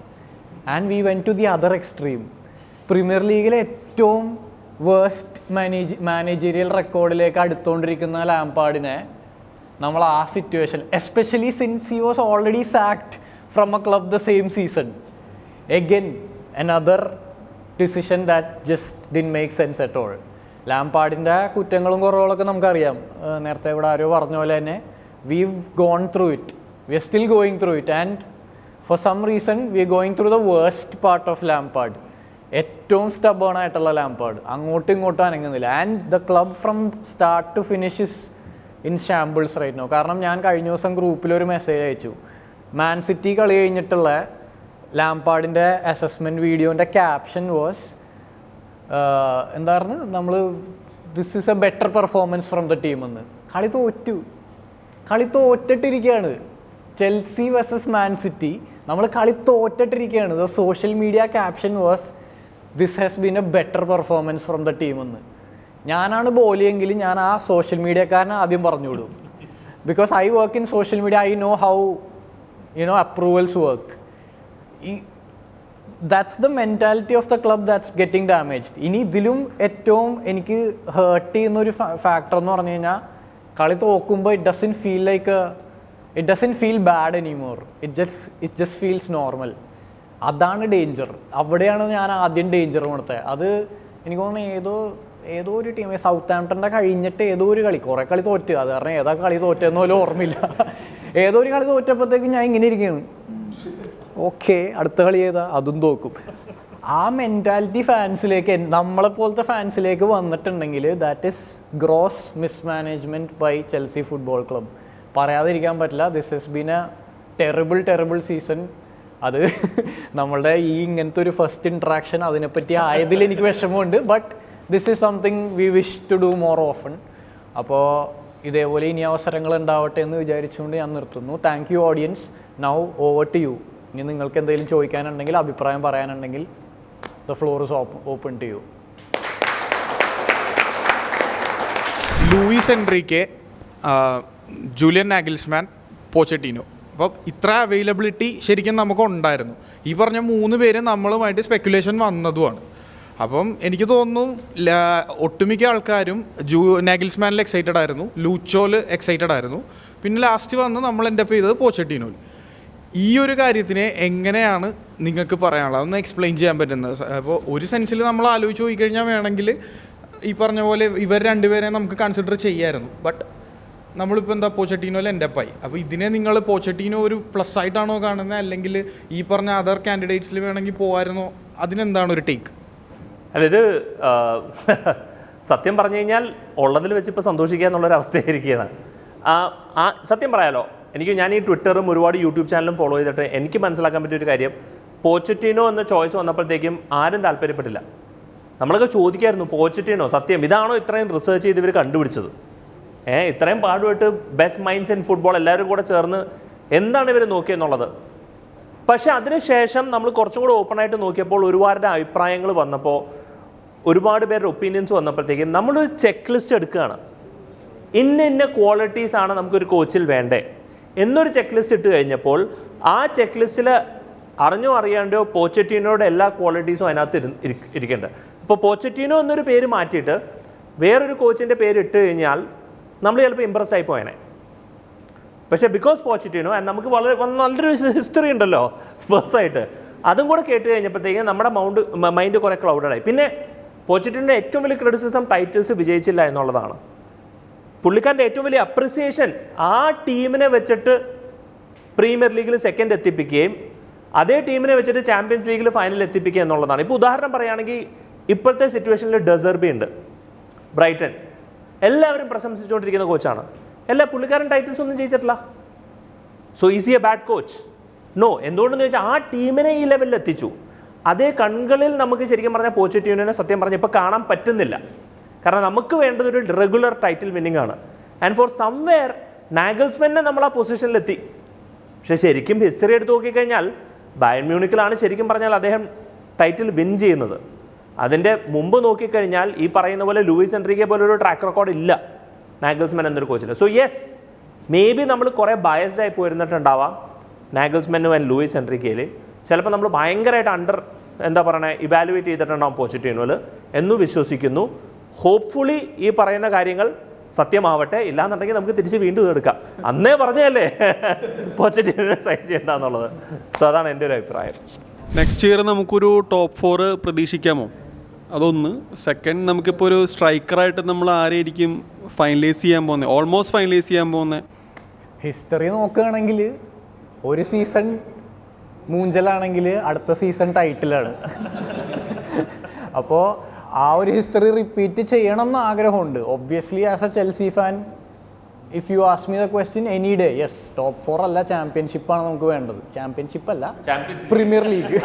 C: And we went to the other extreme. Premier ലീഗിലെ ഏറ്റവും വേഴ്സ്റ്റ് മാനേജീരിയൽ റെക്കോർഡിലേക്ക് അടുത്തുകൊണ്ടിരിക്കുന്ന ലാംപാർഡിനെ നമ്മൾ ആ situation, especially since he was already sacked from a club the same season, again another decision that just didn't make sense at all. ലാംപാർഡിൻ്റെ കുറ്റങ്ങളും കുറവുകളൊക്കെ നമുക്കറിയാം. നേരത്തെ ഇവിടെ ആരോ പറഞ്ഞ പോലെ തന്നെ we've gone through it, we are still going through it, and for some reason we are going through the worst part of Lampard. ഏറ്റവും stubborn ആയിട്ടുള്ള ലാംപാർഡ്, അങ്ങോട്ടും ഇങ്ങോട്ടും അനങ്ങുന്നില്ല. And the club from start to finish is in shambles right now. കാരണം ഞാൻ കഴിഞ്ഞ ദിവസം ഗ്രൂപ്പിലൊരു മെസ്സേജ് അയച്ചു. മാൻ സിറ്റി കളി കഴിഞ്ഞിട്ടുള്ള ലാംപാർഡിൻ്റെ അസസ്മെൻറ്റ് വീഡിയോൻ്റെ ക്യാപ്ഷൻ വാസ് എന്തായിരുന്നു, നമ്മൾ this is a better performance from the team എന്ന്. കളി തോറ്റിട്ടിരിക്കുകയാണ്. ചെൽസി വേഴ്സസ് മാൻ സിറ്റി നമ്മൾ കളി തോറ്റിട്ടിരിക്കുകയാണ്. The social media caption was this has been a better performance from the team എന്ന്. ഞാനാണ് ബോളിയെങ്കിൽ ഞാൻ ആ സോഷ്യൽ മീഡിയക്കാരനെ ആദ്യം പറഞ്ഞു വിടും. Because I work in social media, I know how approvals work. That's the mentality of the club that's getting damaged. ഇനി ഇതിലും ഏറ്റവും എനിക്ക് ഹേർട്ട് ചെയ്യുന്നൊരു ഫാക്ടർ എന്ന് പറഞ്ഞു കഴിഞ്ഞാൽ, കളി തോക്കുമ്പോൾ it doesn't feel bad anymore, it just feels normal. അതാണ് ഡേഞ്ചർ. അവിടെയാണ് ഞാൻ ആദ്യം ഡേഞ്ചർ കൊടുത്തത്. അത് എനിക്ക് തോന്നുന്നു ഏതോ ഒരു ടീം സൗത്ത് ആംപ്ടൻ്റെ കഴിഞ്ഞിട്ട് ഏതോ ഒരു കളി, കുറേ കളി തോറ്റ്, അത് കാരണം ഏതാ കളി തോറ്റെന്ന് പോലും ഓർമ്മയില്ല. ഏതോ ഒരു കളി തോറ്റപ്പോഴത്തേക്ക് ഞാൻ ഇങ്ങനെ ഇരിക്കുകയാണ്, ഓക്കെ അടുത്ത കളി ഏതാ അതും തോക്കും. ആ മെൻറ്റാലിറ്റി ഫാൻസിലേക്ക്, നമ്മളെപ്പോലത്തെ ഫാൻസിലേക്ക് വന്നിട്ടുണ്ടെങ്കിൽ that is gross mismanagement by Chelsea football club. പറയാതിരിക്കാൻ പറ്റില്ല. This has been a terrible season. അത് നമ്മളുടെ ഇങ്ങനത്തെ ഒരു ഫസ്റ്റ് ഇൻട്രാക്ഷൻ അതിനെപ്പറ്റി ആയതിൽ എനിക്ക് വിഷമമുണ്ട്. But this is something we wish to do more often. അപ്പോൾ ഇതേപോലെ ഇനി അവസരങ്ങൾ ഉണ്ടാവട്ടെ എന്ന് വിചാരിച്ചുകൊണ്ട് ഞാൻ നിർത്തുന്നു. Thank you audience. Now over to you. ഇനി നിങ്ങൾക്ക് എന്തെങ്കിലും ചോദിക്കാനുണ്ടെങ്കിൽ, അഭിപ്രായം പറയാനുണ്ടെങ്കിൽ, the floor is open to you.
F: Luis Enrique, Julian Nagelsmann, Pochettino. അപ്പോൾ ഇത്ര അവൈലബിലിറ്റി ശരിക്കും നമുക്ക് ഉണ്ടായിരുന്നു. ഈ പറഞ്ഞ 3 പേര് നമ്മളുമായിട്ട് സ്പെക്കുലേഷൻ വന്നതുമാണ്. അപ്പം എനിക്ക് തോന്നുന്നു ഒട്ടുമിക്ക ആൾക്കാരും നാഗിൽസ്മാനിൽ എക്സൈറ്റഡ് ആയിരുന്നു, ലൂച്ചോയിൽ എക്സൈറ്റഡ് ആയിരുന്നു. പിന്നെ ലാസ്റ്റ് വന്ന് നമ്മൾ എൻ്റെ അപ്പ് ചെയ്തത് പോച്ചറ്റീനോയിൽ. ഈ ഒരു കാര്യത്തിനെ എങ്ങനെയാണ് നിങ്ങൾക്ക് പറയാനുള്ളത്, ഒന്ന് എക്സ്പ്ലെയിൻ ചെയ്യാൻ പറ്റുന്നത്? അപ്പോൾ ഒരു സെൻസിൽ നമ്മൾ ആലോചിച്ച് പോയിക്കഴിഞ്ഞാൽ വേണമെങ്കിൽ ഈ പറഞ്ഞ പോലെ ഇവർ 2 പേരെ നമുക്ക് കൺസിഡർ ചെയ്യാമായിരുന്നു. ബട്ട് നമ്മളിപ്പോൾ എന്താ പോച്ചറ്റീനോയിൽ എൻ്റെ അപ്പായി. അപ്പോൾ ഇതിനെ നിങ്ങൾ പോച്ചറ്റീനോ ഒരു പ്ലസ് ആയിട്ടാണോ കാണുന്നത്, അല്ലെങ്കിൽ ഈ പറഞ്ഞ അതർ കാൻഡിഡേറ്റ്സിൽ വേണമെങ്കിൽ പോകാമായിരുന്നോ? അതിനെന്താണ് ഒരു ടേക്ക്?
B: അതായത് സത്യം പറഞ്ഞു കഴിഞ്ഞാൽ ഉള്ളതിൽ വെച്ച് ഇപ്പോൾ സന്തോഷിക്കുക എന്നുള്ളൊരവസ്ഥയായിരിക്കുകയാണ്. സത്യം പറയാലോ, ഞാൻ ഈ ട്വിറ്ററും ഒരുപാട് യൂട്യൂബ് ചാനലും ഫോളോ ചെയ്തിട്ട് എനിക്ക് മനസ്സിലാക്കാൻ പറ്റിയൊരു കാര്യം, പോച്ചറ്റീനോ എന്ന ചോയ്സ് വന്നപ്പോഴത്തേക്കും ആരും താല്പര്യപ്പെട്ടില്ല. നമ്മളൊക്കെ ചോദിക്കായിരുന്നു, പോച്ചറ്റീനോ സത്യം ഇതാണോ ഇത്രയും റിസർച്ച് ചെയ്ത് ഇവർ കണ്ടുപിടിച്ചത്? ഇത്രയും പാടുമായിട്ട് ബെസ്റ്റ് മൈൻഡ്സ് ഇൻ ഫുട്ബോൾ എല്ലാവരും കൂടെ ചേർന്ന് എന്താണ് ഇവർ നോക്കിയെന്നുള്ളത്. പക്ഷേ അതിനുശേഷം നമ്മൾ കുറച്ചും കൂടെ ഓപ്പണായിട്ട് നോക്കിയപ്പോൾ ഒരുപാട് അഭിപ്രായങ്ങൾ വന്നപ്പോൾ, ഒരുപാട് പേരുടെ ഒപ്പീനിയൻസ് വന്നപ്പോഴത്തേക്കും നമ്മളൊരു ചെക്ക് ലിസ്റ്റ് എടുക്കുകയാണ്. ഇന്ന ക്വാളിറ്റീസാണ് നമുക്കൊരു കോച്ചിൽ വേണ്ടേ എന്നൊരു ചെക്ക് ലിസ്റ്റ് ഇട്ട് കഴിഞ്ഞപ്പോൾ, ആ ചെക്ക് ലിസ്റ്റിൽ അറിഞ്ഞോ അറിയാണ്ടോ പോച്ചറ്റീനോയുടെ എല്ലാ ക്വാളിറ്റീസും അതിനകത്ത് ഇരിക്കേണ്ടത്. ഇപ്പോൾ പോച്ചറ്റീനോ എന്നൊരു പേര് മാറ്റിയിട്ട് വേറൊരു കോച്ചിൻ്റെ പേര് ഇട്ട് കഴിഞ്ഞാൽ നമ്മൾ ചിലപ്പോൾ ഇമ്പ്രസ്ഡ് ആയി പോയേനെ. പക്ഷേ ബിക്കോസ് പോച്ചറ്റീനോ നമുക്ക് നല്ലൊരു ഹിസ്റ്ററി ഉണ്ടല്ലോ സ്പേഴ്സായിട്ട്, അതും കൂടെ കേട്ട് കഴിഞ്ഞപ്പോഴത്തേക്കും നമ്മുടെ മൈൻഡ് കുറേ ക്ലൗഡഡായി. പിന്നെ പോച്ചറ്റീനോയുടെ ഏറ്റവും വലിയ ക്രിറ്റിസിസം ടൈറ്റിൽസ് വിജയിച്ചില്ല എന്നുള്ളതാണ്. പുള്ളിക്കാരൻ്റെ ഏറ്റവും വലിയ അപ്രിസിയേഷൻ ആ ടീമിനെ വെച്ചിട്ട് പ്രീമിയർ ലീഗിൽ സെക്കൻഡ് എത്തിപ്പിക്കുകയും അതേ ടീമിനെ വെച്ചിട്ട് ചാമ്പ്യൻസ് ലീഗിൽ ഫൈനൽ എത്തിപ്പിക്കുക എന്നുള്ളതാണ്. ഇപ്പോൾ ഉദാഹരണം പറയുകയാണെങ്കിൽ ഇപ്പോഴത്തെ സിറ്റുവേഷനിൽ ഡെസർബി ഉണ്ട്, ബ്രൈറ്റൺ, എല്ലാവരും പ്രശംസിച്ചുകൊണ്ടിരിക്കുന്ന കോച്ചാണ്. പുള്ളിക്കാരൻ ടൈറ്റിൽസ് ഒന്നും ജയിച്ചിട്ടില്ല. So is a bad coach? No. എന്തുകൊണ്ടെന്ന് ചോദിച്ചാൽ ആ ടീമിനെ ഈ ലെവലിൽ എത്തിച്ചു. അതേ കണ്ണുകളിൽ നമുക്ക് ശരിക്കും പറഞ്ഞാൽ പോച്ചറ്റിനോനെ സത്യം പറഞ്ഞാൽ ഇപ്പോൾ കാണാൻ പറ്റുന്നില്ല. കാരണം നമുക്ക് വേണ്ടത് ഒരു റെഗുലർ ടൈറ്റിൽ വിന്നിംഗ് ആണ്. ആൻഡ് ഫോർ സംവെയർ നാഗൽസ്മാനെ നമ്മൾ ആ പൊസിഷനിലെത്തി. പക്ഷേ ശരിക്കും ഹിസ്റ്ററി എടുത്ത് നോക്കിക്കഴിഞ്ഞാൽ ബയൺ മ്യൂണിക്കിലാണ് ശരിക്കും പറഞ്ഞാൽ അദ്ദേഹം ടൈറ്റിൽ വിൻ ചെയ്യുന്നത്. അതിൻ്റെ മുമ്പ് നോക്കിക്കഴിഞ്ഞാൽ ഈ പറയുന്ന പോലെ ലൂയിസ് എൻട്രിക്കെ പോലൊരു ട്രാക്ക് റെക്കോർഡ് ഇല്ല നാഗൽസ്മാൻ എന്നൊരു കോച്ചിന്. സോ യെസ്, മേ ബി നമ്മൾ കുറേ ബയസ്ഡ് ആയി പോയിരുന്നിട്ടുണ്ടാവാം നാഗൽസ്മാനും ആൻഡ് ലൂയിസ് എൻട്രിക്കയിൽ. ചിലപ്പോൾ നമ്മൾ ഭയങ്കരമായിട്ട് ഇവാലുവേറ്റ് ചെയ്തിട്ടുണ്ടാവും പോച്ചറ്റിനോയിൽ എന്ന് വിശ്വസിക്കുന്നു. ഹോപ്പ്ഫുള്ളി ഈ പറയുന്ന കാര്യങ്ങൾ സത്യമാവട്ടെ. ഇല്ലാന്നുണ്ടെങ്കിൽ നമുക്ക് തിരിച്ച് വീണ്ടും എടുക്കാം. അന്നേ പറഞ്ഞല്ലേ പോച്ചറ്റിനോനെ സൈൻ ചെയ്യണ്ടെന്നുള്ളത്. സോ അതാണ് എൻ്റെ ഒരു അഭിപ്രായം.
G: നെക്സ്റ്റ് ഇയർ നമുക്കൊരു ടോപ്പ് 4 പ്രതീക്ഷിക്കാമോ? അതൊന്ന്. സെക്കൻഡ്, നമുക്കിപ്പോൾ ഒരു സ്ട്രൈക്കറായിട്ട് നമ്മൾ ആരെയായിരിക്കും ഫൈനലൈസ് ചെയ്യാൻ പോകുന്നത്, ഓൾമോസ്റ്റ് ഫൈനലൈസ് ചെയ്യാൻ പോകുന്നത്?
C: ഹിസ്റ്ററി നോക്കുകയാണെങ്കിൽ ഒരു സീസൺ മൂഞ്ചലാണെങ്കിൽ അടുത്ത സീസൺ ടൈറ്റിലാണ്. അപ്പോൾ ആ ഒരു ഹിസ്റ്ററി റിപ്പീറ്റ് ചെയ്യണം എന്ന് ആഗ്രഹമുണ്ട്. Obviously as A Chelsea fan, if you ask me the question any day, yes, top 4 അല്ല, ചാമ്പ്യൻഷിപ്പാണ് നമുക്ക് വേണ്ടത്. ചാമ്പ്യൻഷിപ്പ് അല്ല, പ്രീമിയർ ലീഗ്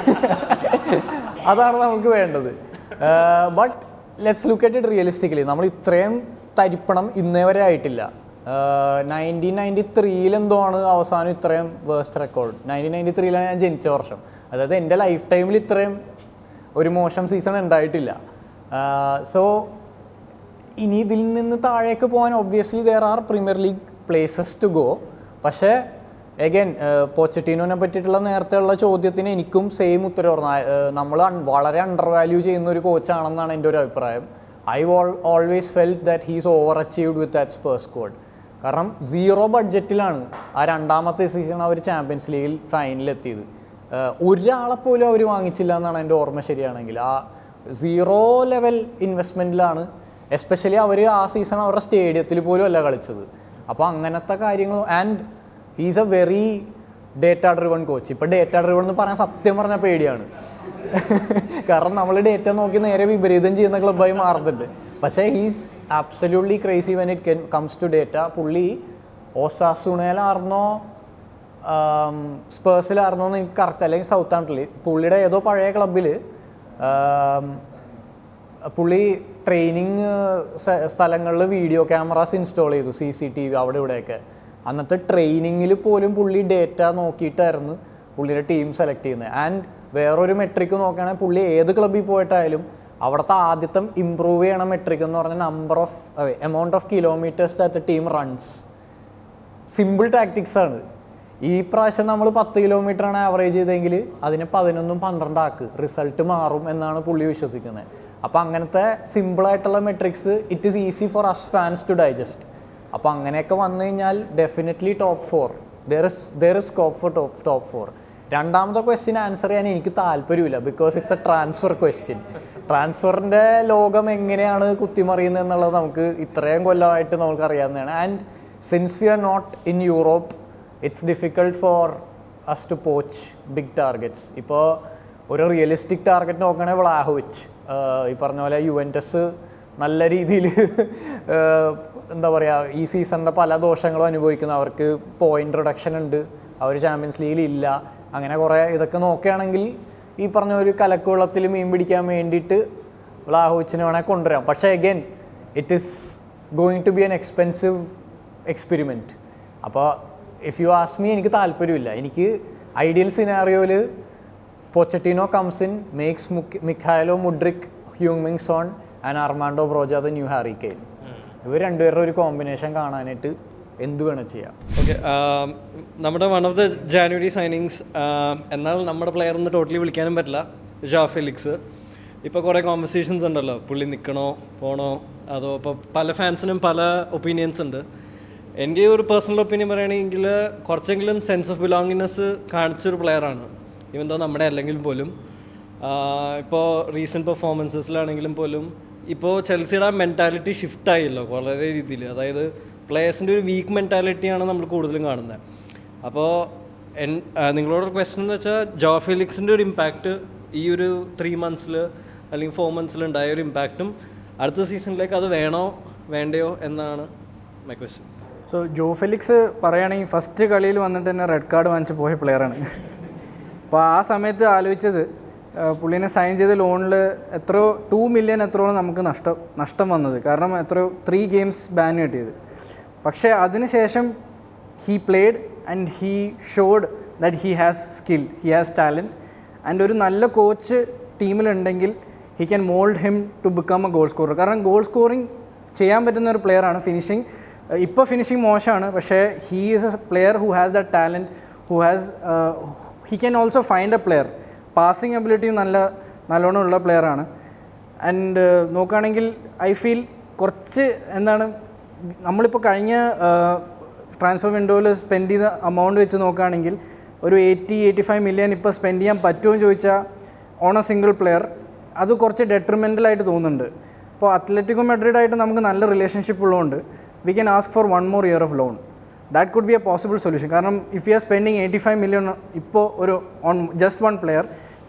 C: അതാണ് നമുക്ക് വേണ്ടത്. But let's look at it realistically. നമ്മൾ ഇത്രയും തരിപ്പണം ഇന്നേ വരെ ആയിട്ടില്ല. 1993 എന്തോ ആണ് അവസാനം ഇത്രയും വേഴ്സ്റ്റ് റെക്കോർഡ്. 1993 ഞാൻ ജനിച്ച വർഷം. അതായത് എൻ്റെ ലൈഫ് ടൈമിൽ ഇത്രയും ഒരു മോശം സീസൺ ഉണ്ടായിട്ടില്ല. സോ ഇനി ഇതിൽ നിന്ന് താഴേക്ക് പോകാൻ obviously there are premier league places to go. പക്ഷേ എഗൈൻ പോച്ചറ്റീനോനെ പറ്റിയിട്ടുള്ള നേരത്തെയുള്ള ചോദ്യത്തിന് എനിക്കും സെയിം ഉത്തരം പറഞ്ഞു. നമ്മൾ വളരെ അണ്ടർ വാല്യൂ ചെയ്യുന്ന ഒരു കോച്ചാണെന്നാണ് എൻ്റെ ഒരു അഭിപ്രായം. I always felt that he's over achieved with that Spurs squad. കാരണം 0 ബഡ്ജറ്റിലാണ് ആ രണ്ടാമത്തെ സീസൺ അവർ ചാമ്പ്യൻസ് ലീഗിൽ ഫൈനലിലെത്തിയത്. ഒരാളെപ്പോലും അവർ വാങ്ങിച്ചില്ല എന്നാണ് എൻ്റെ ഓർമ്മ ശരിയാണെങ്കിൽ. ആ 0 ലെവൽ ഇൻവെസ്റ്റ്മെൻറ്റിലാണ്. എസ്പെഷ്യലി അവർ ആ സീസൺ അവരുടെ സ്റ്റേഡിയത്തിൽ പോലും അല്ല കളിച്ചത്. അപ്പോൾ അങ്ങനത്തെ കാര്യങ്ങൾ. And he's A very data driven coach. ഇപ്പോൾ ഡേറ്റ ഡ്രിവൺ എന്ന് പറയാൻ സത്യം പറഞ്ഞാൽ പേടിയാണ്. കാരണം നമ്മൾ ഡേറ്റ നോക്കി നേരെ വിപരീതം ചെയ്യുന്ന ക്ലബ്ബായി മാറുന്നുണ്ട്. പക്ഷേ he's absolutely crazy when it comes to data. പുള്ളി ഓസാസുണയിലായിരുന്നോ സ്പേഴ്സിലായിരുന്നോ എന്ന് എനിക്ക് കറക്റ്റ്, അല്ലെങ്കിൽ സൗത്ത് ആംപ്ടണിൽ പുള്ളിയുടെ ഏതോ പഴയ ക്ലബ്ബിൽ പുള്ളി ട്രെയിനിങ് സ്ഥലങ്ങളിൽ വീഡിയോ ക്യാമറാസ് ഇൻസ്റ്റാൾ ചെയ്തു, CCTV അവിടെ ഇവിടെയൊക്കെ. അന്നത്തെ ട്രെയിനിങ്ങിൽ പോലും പുള്ളി ഡേറ്റ നോക്കിയിട്ടായിരുന്നു പുള്ളിയുടെ ടീം സെലക്ട് ചെയ്യുന്നത്. ആൻഡ് വേറൊരു മെട്രിക്ക് നോക്കുകയാണെങ്കിൽ പുള്ളി ഏത് ക്ലബ്ബിൽ പോയിട്ടായാലും അവിടുത്തെ ആദ്യത്തെ ഇമ്പ്രൂവ് ചെയ്യണ മെട്രിക് എന്ന് പറഞ്ഞാൽ amount of kilometres that team runs. Simple tactics ആണ്. ഈ പ്രാവശ്യം നമ്മൾ 10 കിലോമീറ്ററാണ് ആവറേജ് ചെയ്തെങ്കിൽ അതിനെ 11-12 ആക്ക്, റിസൾട്ട് മാറും എന്നാണ് പുള്ളി വിശ്വസിക്കുന്നത്. അപ്പോൾ അങ്ങനത്തെ സിമ്പിളായിട്ടുള്ള metrics it is easy for us fans to digest. അപ്പോൾ അങ്ങനെയൊക്കെ വന്നു കഴിഞ്ഞാൽ definitely top 4 there is scope for top 4. രണ്ടാമത്തെ ക്വസ്റ്റ്യൻ ആൻസർ ചെയ്യാൻ എനിക്ക് താല്പര്യമില്ല, because it's a transfer question. ട്രാൻസ്ഫറിൻ്റെ ലോകം എങ്ങനെയാണ് കുത്തിമറിയുന്നത് എന്നുള്ളത് നമുക്ക് ഇത്രയും കൊല്ലമായിട്ട് നമുക്ക് അറിയാവുന്നതാണ്. And since we are not in Europe, it's difficult for us to poach big targets. ഇപ്പോൾ ഒരു റിയലിസ്റ്റിക് ടാർഗറ്റ് നോക്കുകയാണെങ്കിൽ വ്ളാഹോവിച്ച്, ഈ പറഞ്ഞ പോലെ യുവൻറ്റസ് നല്ല രീതിയിൽ എന്താ പറയുക, ഈ സീസണിൻ്റെ പല ദോഷങ്ങളും അനുഭവിക്കുന്നു. അവർക്ക് പോയിൻ്റ് റിഡക്ഷൻ ഉണ്ട്, അവർ ചാമ്പ്യൻസ് ലീഗിൽ ഇല്ല. അങ്ങനെ കുറേ ഇതൊക്കെ നോക്കുകയാണെങ്കിൽ ഈ പറഞ്ഞ ഒരു കലക്കുവെള്ളത്തിൽ മീൻ പിടിക്കാൻ വേണ്ടിയിട്ട് വ്ളാഹോവിച്ചിനെ വേണമെങ്കിൽ കൊണ്ടുവരാം. പക്ഷേ again it is going to be an expensive experiment. അപ്പോൾ ഇഫ് യു ആസ്ക് മീ, എനിക്ക് താല്പര്യമില്ല. എനിക്ക് ഐഡിയൽ സിനാറിയോയിൽ Pochettino comes in, makes Mykhailo Mudryk, ഹ്യൂങ്മിങ് Son and Armando Broja the new Harry Kane. ഇവർ രണ്ടുപേരുടെ ഒരു കോമ്പിനേഷൻ കാണാനായിട്ട് എന്ത് വേണം ചെയ്യാം.
H: ഓക്കെ, നമ്മുടെ one of the January signings, എന്നാൽ നമ്മുടെ പ്ലെയർ ഒന്ന് ടോട്ടലി വിളിക്കാനും പറ്റില്ല, ജോ ഫെലിക്സ്. ഇപ്പോൾ കുറേ കോൺവെർസേഷൻസ് ഉണ്ടല്ലോ, പുള്ളി നിൽക്കണോ പോണോ അതോ. ഇപ്പോൾ പല ഫാൻസിനും പല ഒപ്പീനിയൻസ് ഉണ്ട്. എൻ്റെ ഒരു പേഴ്സണൽ ഒപ്പീനിയൻ പറയുകയാണെങ്കിൽ കുറച്ചെങ്കിലും സെൻസ് ഓഫ് ബിലോങ്ങിങ്നെസ് കാണിച്ചൊരു പ്ലെയറാണ്, ഇവൻ തോ നമ്മുടെ അല്ലെങ്കിൽ പോലും. ഇപ്പോൾ റീസെൻറ്റ് പെർഫോമൻസസിലാണെങ്കിലും പോലും ഇപ്പോൾ ചെൽസിയുടെ ആ മെൻറ്റാലിറ്റി ഷിഫ്റ്റായല്ലോ വളരെ രീതിയിൽ. അതായത് പ്ലേയേഴ്സിൻ്റെ ഒരു വീക്ക് മെൻറ്റാലിറ്റിയാണ് നമ്മൾ കൂടുതലും കാണുന്നത്. അപ്പോൾ നിങ്ങളോടൊരു ക്വസ്റ്റൻ എന്ന് വെച്ചാൽ ജോ ഫെലിക്സിൻ്റെ ഒരു ഇമ്പാക്റ്റ് ഈ ഒരു 3 months അല്ലെങ്കിൽ 4 months ഉണ്ടായ ഒരു ഇമ്പാക്റ്റും അടുത്ത സീസണിലേക്ക് അത് വേണോ വേണ്ടയോ എന്നാണ് my question.
C: So Joe Felix പറയുകയാണെങ്കിൽ ഫസ്റ്റ് കളിയിൽ വന്നിട്ട് തന്നെ റെഡ് കാർഡ് വാങ്ങിച്ച് പോയ പ്ലെയറാണ്. അപ്പോൾ ആ സമയത്ത് ആലോചിച്ചത് പുള്ളീനെ സൈൻ ചെയ്ത ലോണിൽ എത്രയോ 2 million എത്രയോളം നമുക്ക് നഷ്ടം വന്നത്. കാരണം എത്രയോ 3 games ബാൻ കിട്ടിയത്. പക്ഷേ അതിനുശേഷം he played and he showed that he has skill, he has talent. And ഒരു നല്ല കോച്ച് ടീമിലുണ്ടെങ്കിൽ he can mould him to become a goal scorer. കാരണം ഗോൾ സ്കോറിങ് ചെയ്യാൻ പറ്റുന്ന ഒരു പ്ലെയറാണ്. ഫിനിഷിങ് ഇപ്പോൾ ഫിനിഷിങ് മോശമാണ്, പക്ഷേ he is a player who has the talent, he can also find a player. Passing എബിലിറ്റിയും നല്ലോണം ഉള്ള പ്ലെയറാണ്. ആൻഡ് നോക്കുകയാണെങ്കിൽ ഐ ഫീൽ കുറച്ച് നമ്മളിപ്പോൾ കഴിഞ്ഞ ട്രാൻസ്ഫർ വിൻഡോയിൽ സ്പെൻഡ് ചെയ്ത എമൗണ്ട് വെച്ച് നോക്കുകയാണെങ്കിൽ ഒരു 80-85 million ഇപ്പോൾ സ്പെൻഡ് ചെയ്യാൻ പറ്റുമോ എന്ന് ചോദിച്ചാൽ ഓൺ എ സിംഗിൾ പ്ലെയർ അത് കുറച്ച് ഡെട്രിമെൻ്റലായിട്ട് തോന്നുന്നുണ്ട്. ഇപ്പോൾ അത്ലറ്റിക്കോ മെഡ്രിഡായിട്ട് നമുക്ക് നല്ല റിലേഷൻഷിപ്പ് ഉള്ളതുകൊണ്ട് we can ask for 1 more year of loan. That could be a possible solution. കാരണം if you are spending 85 million ഇപ്പോൾ ഓൺ ജസ്റ്റ് 1 player,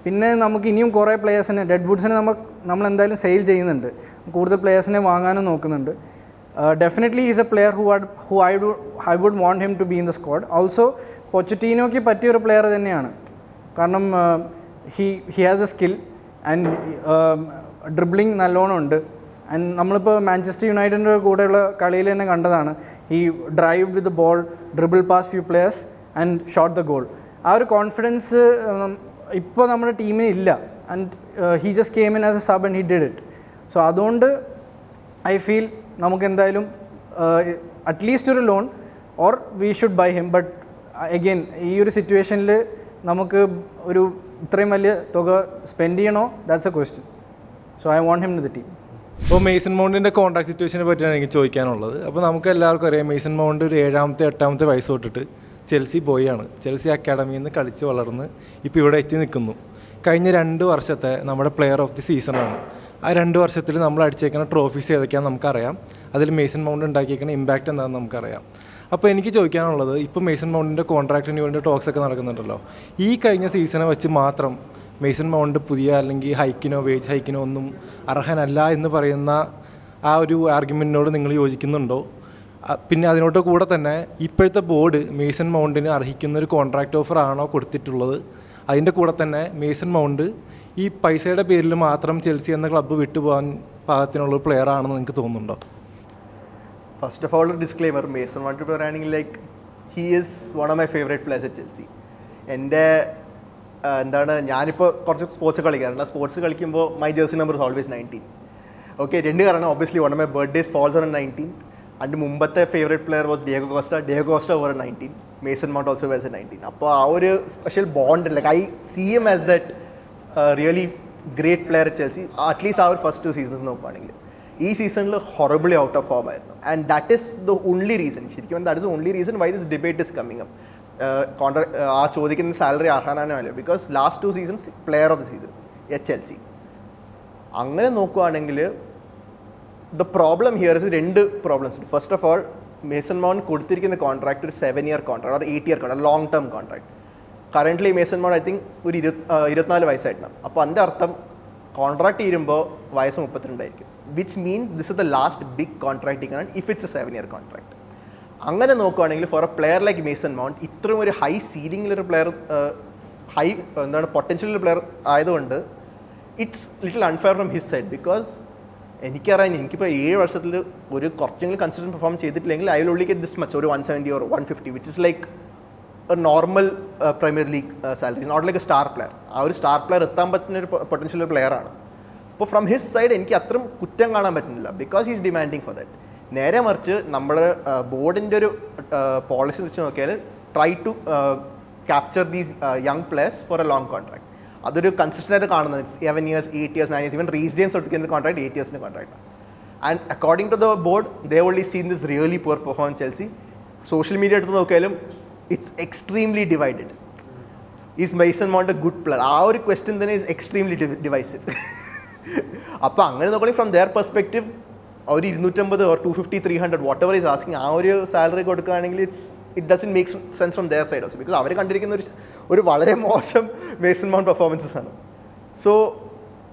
C: പിന്നെ നമുക്ക് ഇനിയും കുറേ പ്ലെയേഴ്സിനെ, ഡെഡ് വുഡ്സിനെ നമ്മൾ എന്തായാലും സെയിൽ ചെയ്യുന്നുണ്ട്, കൂടുതൽ പ്ലെയേഴ്സിനെ വാങ്ങാനും നോക്കുന്നുണ്ട്. Definitely is a player who I would want him to be in the squad. Also പൊച്ചറ്റീനോയ്ക്ക് പറ്റിയൊരു പ്ലെയർ തന്നെയാണ്. കാരണം he has a skill and dribbling നല്ലോണം ഉണ്ട്. ആൻഡ് നമ്മളിപ്പോൾ മാഞ്ചസ്റ്റർ യുണൈറ്റഡിൻ്റെ കൂടെയുള്ള കളിയിൽ തന്നെ കണ്ടതാണ്. He drive with the ball, dribble pass few players and shot the goal. ആ ഒരു കോൺഫിഡൻസ് ഇപ്പോൾ നമ്മുടെ ടീമിന് ഇല്ല. And he just came in as a sub and he did it. So അതുകൊണ്ട് ഐ ഫീൽ നമുക്ക് എന്തായാലും അറ്റ്ലീസ്റ്റ് ഒരു loan or we should buy him. But again ഈ ഒരു സിറ്റുവേഷനിൽ നമുക്ക് ഒരു ഇത്രയും വലിയ തുക സ്പെൻഡ് ചെയ്യണോ, that's a question. So I want him to the team.
I: ഇപ്പോൾ മെയ്സൺ മൗണ്ടിൻ്റെ കോൺട്രാക്ട് സിറ്റുവേഷനെ പറ്റിയാണ് എനിക്ക് ചോദിക്കാനുള്ളത്. അപ്പോൾ നമുക്ക് എല്ലാവർക്കും അറിയാം, മെയ്സൺ മൗണ്ട് ഒരു 7ാമത്തെ 8ാമത്തെ വയസ്സ് തൊട്ടിട്ട് ചെൽസി ബോയാണ്. ചെൽസി അക്കാഡമിയിൽ നിന്ന് കളിച്ച് വളർന്ന് ഇപ്പോൾ ഇവിടെ എത്തി നിൽക്കുന്നു. കഴിഞ്ഞ 2 വർഷത്തെ നമ്മുടെ പ്ലെയർ ഓഫ് ദി സീസണാണ്. ആ 2 വർഷത്തിൽ നമ്മൾ അടിച്ചേക്കുന്ന ട്രോഫീസ് ഏതൊക്കെയാണെന്ന് നമുക്കറിയാം. അതിൽ മെയ്സൺ മൗണ്ട് ഉണ്ടാക്കിയേക്കുന്ന ഇമ്പാക്റ്റ് എന്താണെന്ന് നമുക്കറിയാം. അപ്പോൾ എനിക്ക് ചോദിക്കാനുള്ളത്, ഇപ്പോൾ മെയ്സൺ മൗണ്ടിൻ്റെ കോൺട്രാക്റ്റിന് വേണ്ടി ടോക്സ് ഒക്കെ നടക്കുന്നുണ്ടല്ലോ. ഈ കഴിഞ്ഞ സീസണെ വെച്ച് മാത്രം മെയ്സൺ മൗണ്ട് പുതിയ അല്ലെങ്കിൽ ഹൈക്കിനോ വേജ് ഹൈക്കിനോ ഒന്നും അർഹനല്ല എന്ന് പറയുന്ന ആ ഒരു ആർഗ്യുമെൻറ്റിനോട് നിങ്ങൾ യോജിക്കുന്നുണ്ടോ? പിന്നെ അതിനോട് കൂടെ തന്നെ ഇപ്പോഴത്തെ ബോർഡ് മെയ്സൺ മൗണ്ടിന് അർഹിക്കുന്ന ഒരു കോൺട്രാക്റ്റ് ഓഫർ ആണോ കൊടുത്തിട്ടുള്ളത്? അതിൻ്റെ കൂടെ തന്നെ മെയ്സൺ മൗണ്ട് ഈ പൈസയുടെ പേരിൽ മാത്രം ചെൽസി എന്ന ക്ലബ്ബ് വിട്ടുപോകാൻ പാകത്തിനുള്ള പ്ലെയർ ആണെന്ന് നിങ്ങൾക്ക് തോന്നുന്നുണ്ടോ?
D: ഫസ്റ്റ് ഓഫ് ഓൾ ഒരു ഡിസ്ക്ലെയിമർ, മേസൺ മൗണ്ട് പറയുകയാണെങ്കിൽ like he is one of my favourite players at Chelsea. എൻ്റെ ഞാനിപ്പോൾ കുറച്ച് സ്പോർട്സ് കളിക്കാറുണ്ട്. സ്പോർട്സ് കളിക്കുമ്പോൾ my jersey number is always 19. Okay, 2 കാരണം obviously one of my birthdays falls on 19th. അതിൻ്റെ മുമ്പത്തെ favourite player was Diego Costa over 19. Mason Mount also wears 19. അപ്പോൾ ആ ഒരു special bond, like I see him as that really great player at Chelsea. At least ആ ഒരു ഫസ്റ്റ് 2 seasons നോക്കുകയാണെങ്കിൽ ഈ സീസണിൽ ഹൊറബിളി ഔട്ട് ഓഫ് ഫോം ആയിരുന്നു. And that is the only reason, ശരിക്കും that is the only reason why this debate is coming up. ആ ചോദിക്കുന്ന സാലറി അർഹനാണോ അല്ലോ, because last 2 seasons player of the season at Chelsea. അങ്ങനെ നോക്കുകയാണെങ്കിൽ the problem here is 2 problems. First of all, Mason Mount കൊടുത്തിരിക്കുന്ന കോൺട്രാക്ട് ഒരു 7-year contract or 8-year contract, long term contract. Currently Mason mount I think ഒരു 24 വയസ്സായിട്ടാണ്. അപ്പോൾ അതിൻ്റെ അർത്ഥം കോൺട്രാക്ട് തീരുമ്പോൾ വയസ്സ് 32 ആയിരിക്കും. Which means this is the last big contract he can if it's a 7-year contract. അങ്ങനെ നോക്കുകയാണെങ്കിൽ for a player like Mason Mount, ഇത്രയും ഒരു ഹൈ സീലിംഗിലൊരു പ്ലെയർ, പൊട്ടൻഷ്യൽ പ്ലെയർ ആയതുകൊണ്ട് it's little unfair from his side. Because എനിക്കിപ്പോൾ 7 വർഷത്തിൽ ഒരു കുറച്ചെങ്കിലും കൺസിസ്റ്റൻറ്റ് പെർഫോം ചെയ്തിട്ടില്ലെങ്കിൽ I will only get this much, ഒരു 170 or 150, which is like a normal premier league salary, not like A star player. ആ ഒരു സ്റ്റാർ പ്ലെയർ എത്താൻ പറ്റുന്ന ഒരു പൊട്ടൻഷ്യൽ പ്ലെയറാണ്. അപ്പോൾ ഫ്രം ഹിസ് സൈഡ് എനിക്ക് അത്രയും കുറ്റം കാണാൻ പറ്റുന്നില്ല, because he's demanding for that. നേരെ മറിച്ച് നമ്മുടെ ബോർഡിൻ്റെ ഒരു പോളിസി വെച്ച് നോക്കിയാൽ try to capture these young players for a long contract. അതൊരു കൺസിസ്റ്റൻ്റ് ആയിട്ട് കാണുന്നത് 7 years, 8 years, 9 years, even Reece James എടുക്കുന്ന contract 8 years contract. And according to the board they only seen this really poor performance Chelsea. Social media എടുത്ത് നോക്കിയാലും it's extremely divided. Is Mason Mount a good player? ആ ഒരു ക്വസ്റ്റ്യൻ തന്നെ ഈസ് എക്സ്ട്രീംലി ഡിവൈസീവ്. അപ്പോൾ അങ്ങനെ നോക്കുകയാണെങ്കിൽ ഫ്രം ദെയർ പെർസ്പെക്റ്റീവ് ഒരു 250 or 250, 300 whatever is asking ആ ഒരു സാലറി കൊടുക്കുകയാണെങ്കിൽ it doesn't make sense from their side also, because അവർ കണ്ടിരിക്കുന്ന ഒരു വളരെ മോശം മേസൺ മൗണ്ട് പെർഫോമൻസസ് ആണ്. സോ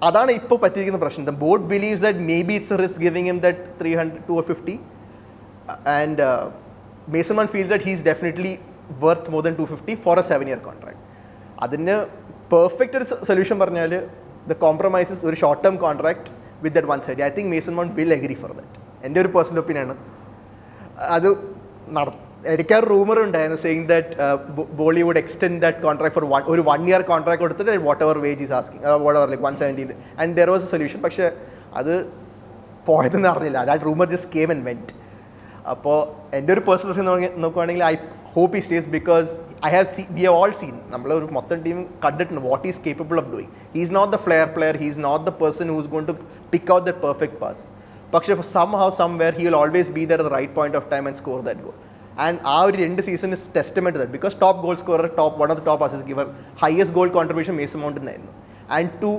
D: അതാണ് ഇപ്പോൾ പറ്റിയിരിക്കുന്ന പ്രശ്നം. The board believes that maybe it's a risk giving him that 300 to 50 and Mason Mount feels that he is definitely worth more than 250 for a 7-year contract. അതിന് പെർഫെക്റ്റ് ഒരു സൊല്യൂഷൻ പറഞ്ഞാൽ ദ കോംപ്രമൈസസ് ഒരു short term contract with that one side. I think Mason Mount will agree for that. എൻ്റെ ഒരു പേഴ്സണൽ ഒപ്പീനിയനാണ്. അത് ഇടയ്ക്കൊരു റൂമർ ഉണ്ടായിരുന്നു saying that Boehly would extend that contract for ഒരു 1-year കോൺട്രാക്ട് കൊടുത്തിട്ട് what ever wage is asking what ever like 170 and there was a solution. പക്ഷേ അത് പോയതെന്ന് അറിഞ്ഞില്ല. That rumour just came and went. അപ്പോൾ എൻ്റെ ഒരു പേഴ്സണൽ ഒപ്പീനിയൻ നോക്കുകയാണെങ്കിൽ ഐ hope he stays because we have all seen നമ്മൾ ഒരു മൊത്തം ടീം കണ്ടിട്ടുണ്ട് what he is capable of doing. He is not the flair player, he is not the person who is going to pick out that perfect pass. പക്ഷേ somehow somewhere he will always be there at the right point of time and score that goal. And ആ ഒരു 2 season is testament to that, because top goal scorer, one of the top assist giver, highest goal contribution Mason Mount എന്നായിരുന്നു. And to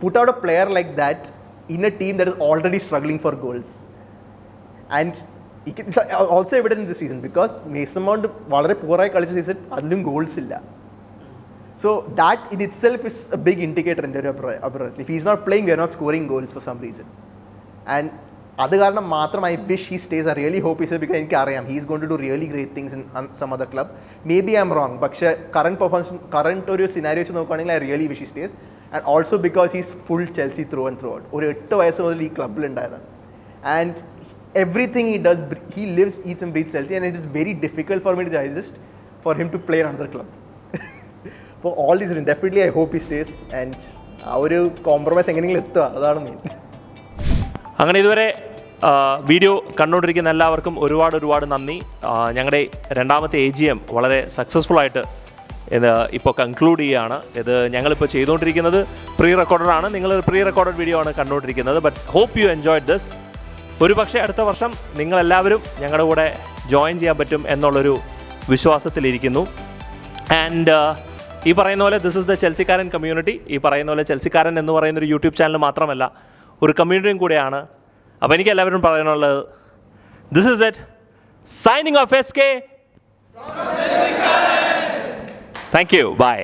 D: put out a player like that in a team that is already struggling for goals, and it's also evident in this season because Mason Mount വളരെ പൂറായി കളിച്ച സീസൺ അതിലും ഗോൾസ് ഇല്ല. So that in itself is a big indicator എൻ്റെ ഒരു അഭിപ്രായത്തിൽ. If is not playing we are not scoring goals for some reason. And അത് കാരണം മാത്രം I wish he stays. I really hope he, because എനിക്കറിയാം he is going to do really great things in some other club. Maybe I am wrong, പക്ഷേ കറണ്ട് ഒരു സിനാരിയോ വെച്ച് നോക്കുകയാണെങ്കിൽ I really wish he stays. And also because he's full Chelsea through and through out. ഒരു 8 വയസ്സ് മുതൽ ഈ ക്ലബിലുണ്ടായതാണ്. And everything he does, he lives, eats and breathes Chelsea, and it is very difficult for me to digest for him to play in another club. For all these reasons, definitely I hope he stays, and ആ ഒരു കോംപ്രമൈസ് എങ്ങനെയെങ്കിലും എത്തുക, അതാണ് മെയിൻ.
B: അങ്ങനെ ഇതുവരെ വീഡിയോ കണ്ടുകൊണ്ടിരിക്കുന്ന എല്ലാവർക്കും ഒരുപാട് നന്ദി. ഞങ്ങളുടെ 2ാമത്തെ AGM വളരെ സക്സസ്ഫുൾ ആയിട്ട് ഇത് ഇപ്പോൾ കൺക്ലൂഡ് ചെയ്യുകയാണ്. ഇത് ഞങ്ങളിപ്പോൾ ചെയ്തുകൊണ്ടിരിക്കുന്നത് പ്രീ റെക്കോർഡഡാണ്. നിങ്ങൾ പ്രീ റെക്കോർഡഡ് വീഡിയോ ആണ് കണ്ടുകൊണ്ടിരിക്കുന്നത്. But hope you enjoyed this. ഒരു പക്ഷേ അടുത്ത വർഷം നിങ്ങളെല്ലാവരും ഞങ്ങളുടെ കൂടെ ജോയിൻ ചെയ്യാൻ പറ്റും എന്നുള്ളൊരു വിശ്വാസത്തിലിരിക്കുന്നു. ആൻഡ് ഈ പറയുന്ന പോലെ ദിസ് ഇസ് ദ ചെൽസിക്കാരൻ കമ്മ്യൂണിറ്റി. ഈ പറയുന്ന പോലെ ചെൽസിക്കാരൻ എന്ന് പറയുന്നൊരു യൂട്യൂബ് ചാനൽ മാത്രമല്ല, ഒരു കമ്മ്യൂണിറ്റിയും കൂടെയാണ്. അപ്പോൾ എനിക്ക് എല്ലാവരും പറയാനുള്ളത്, this is it, signing off SK. Thank you, by.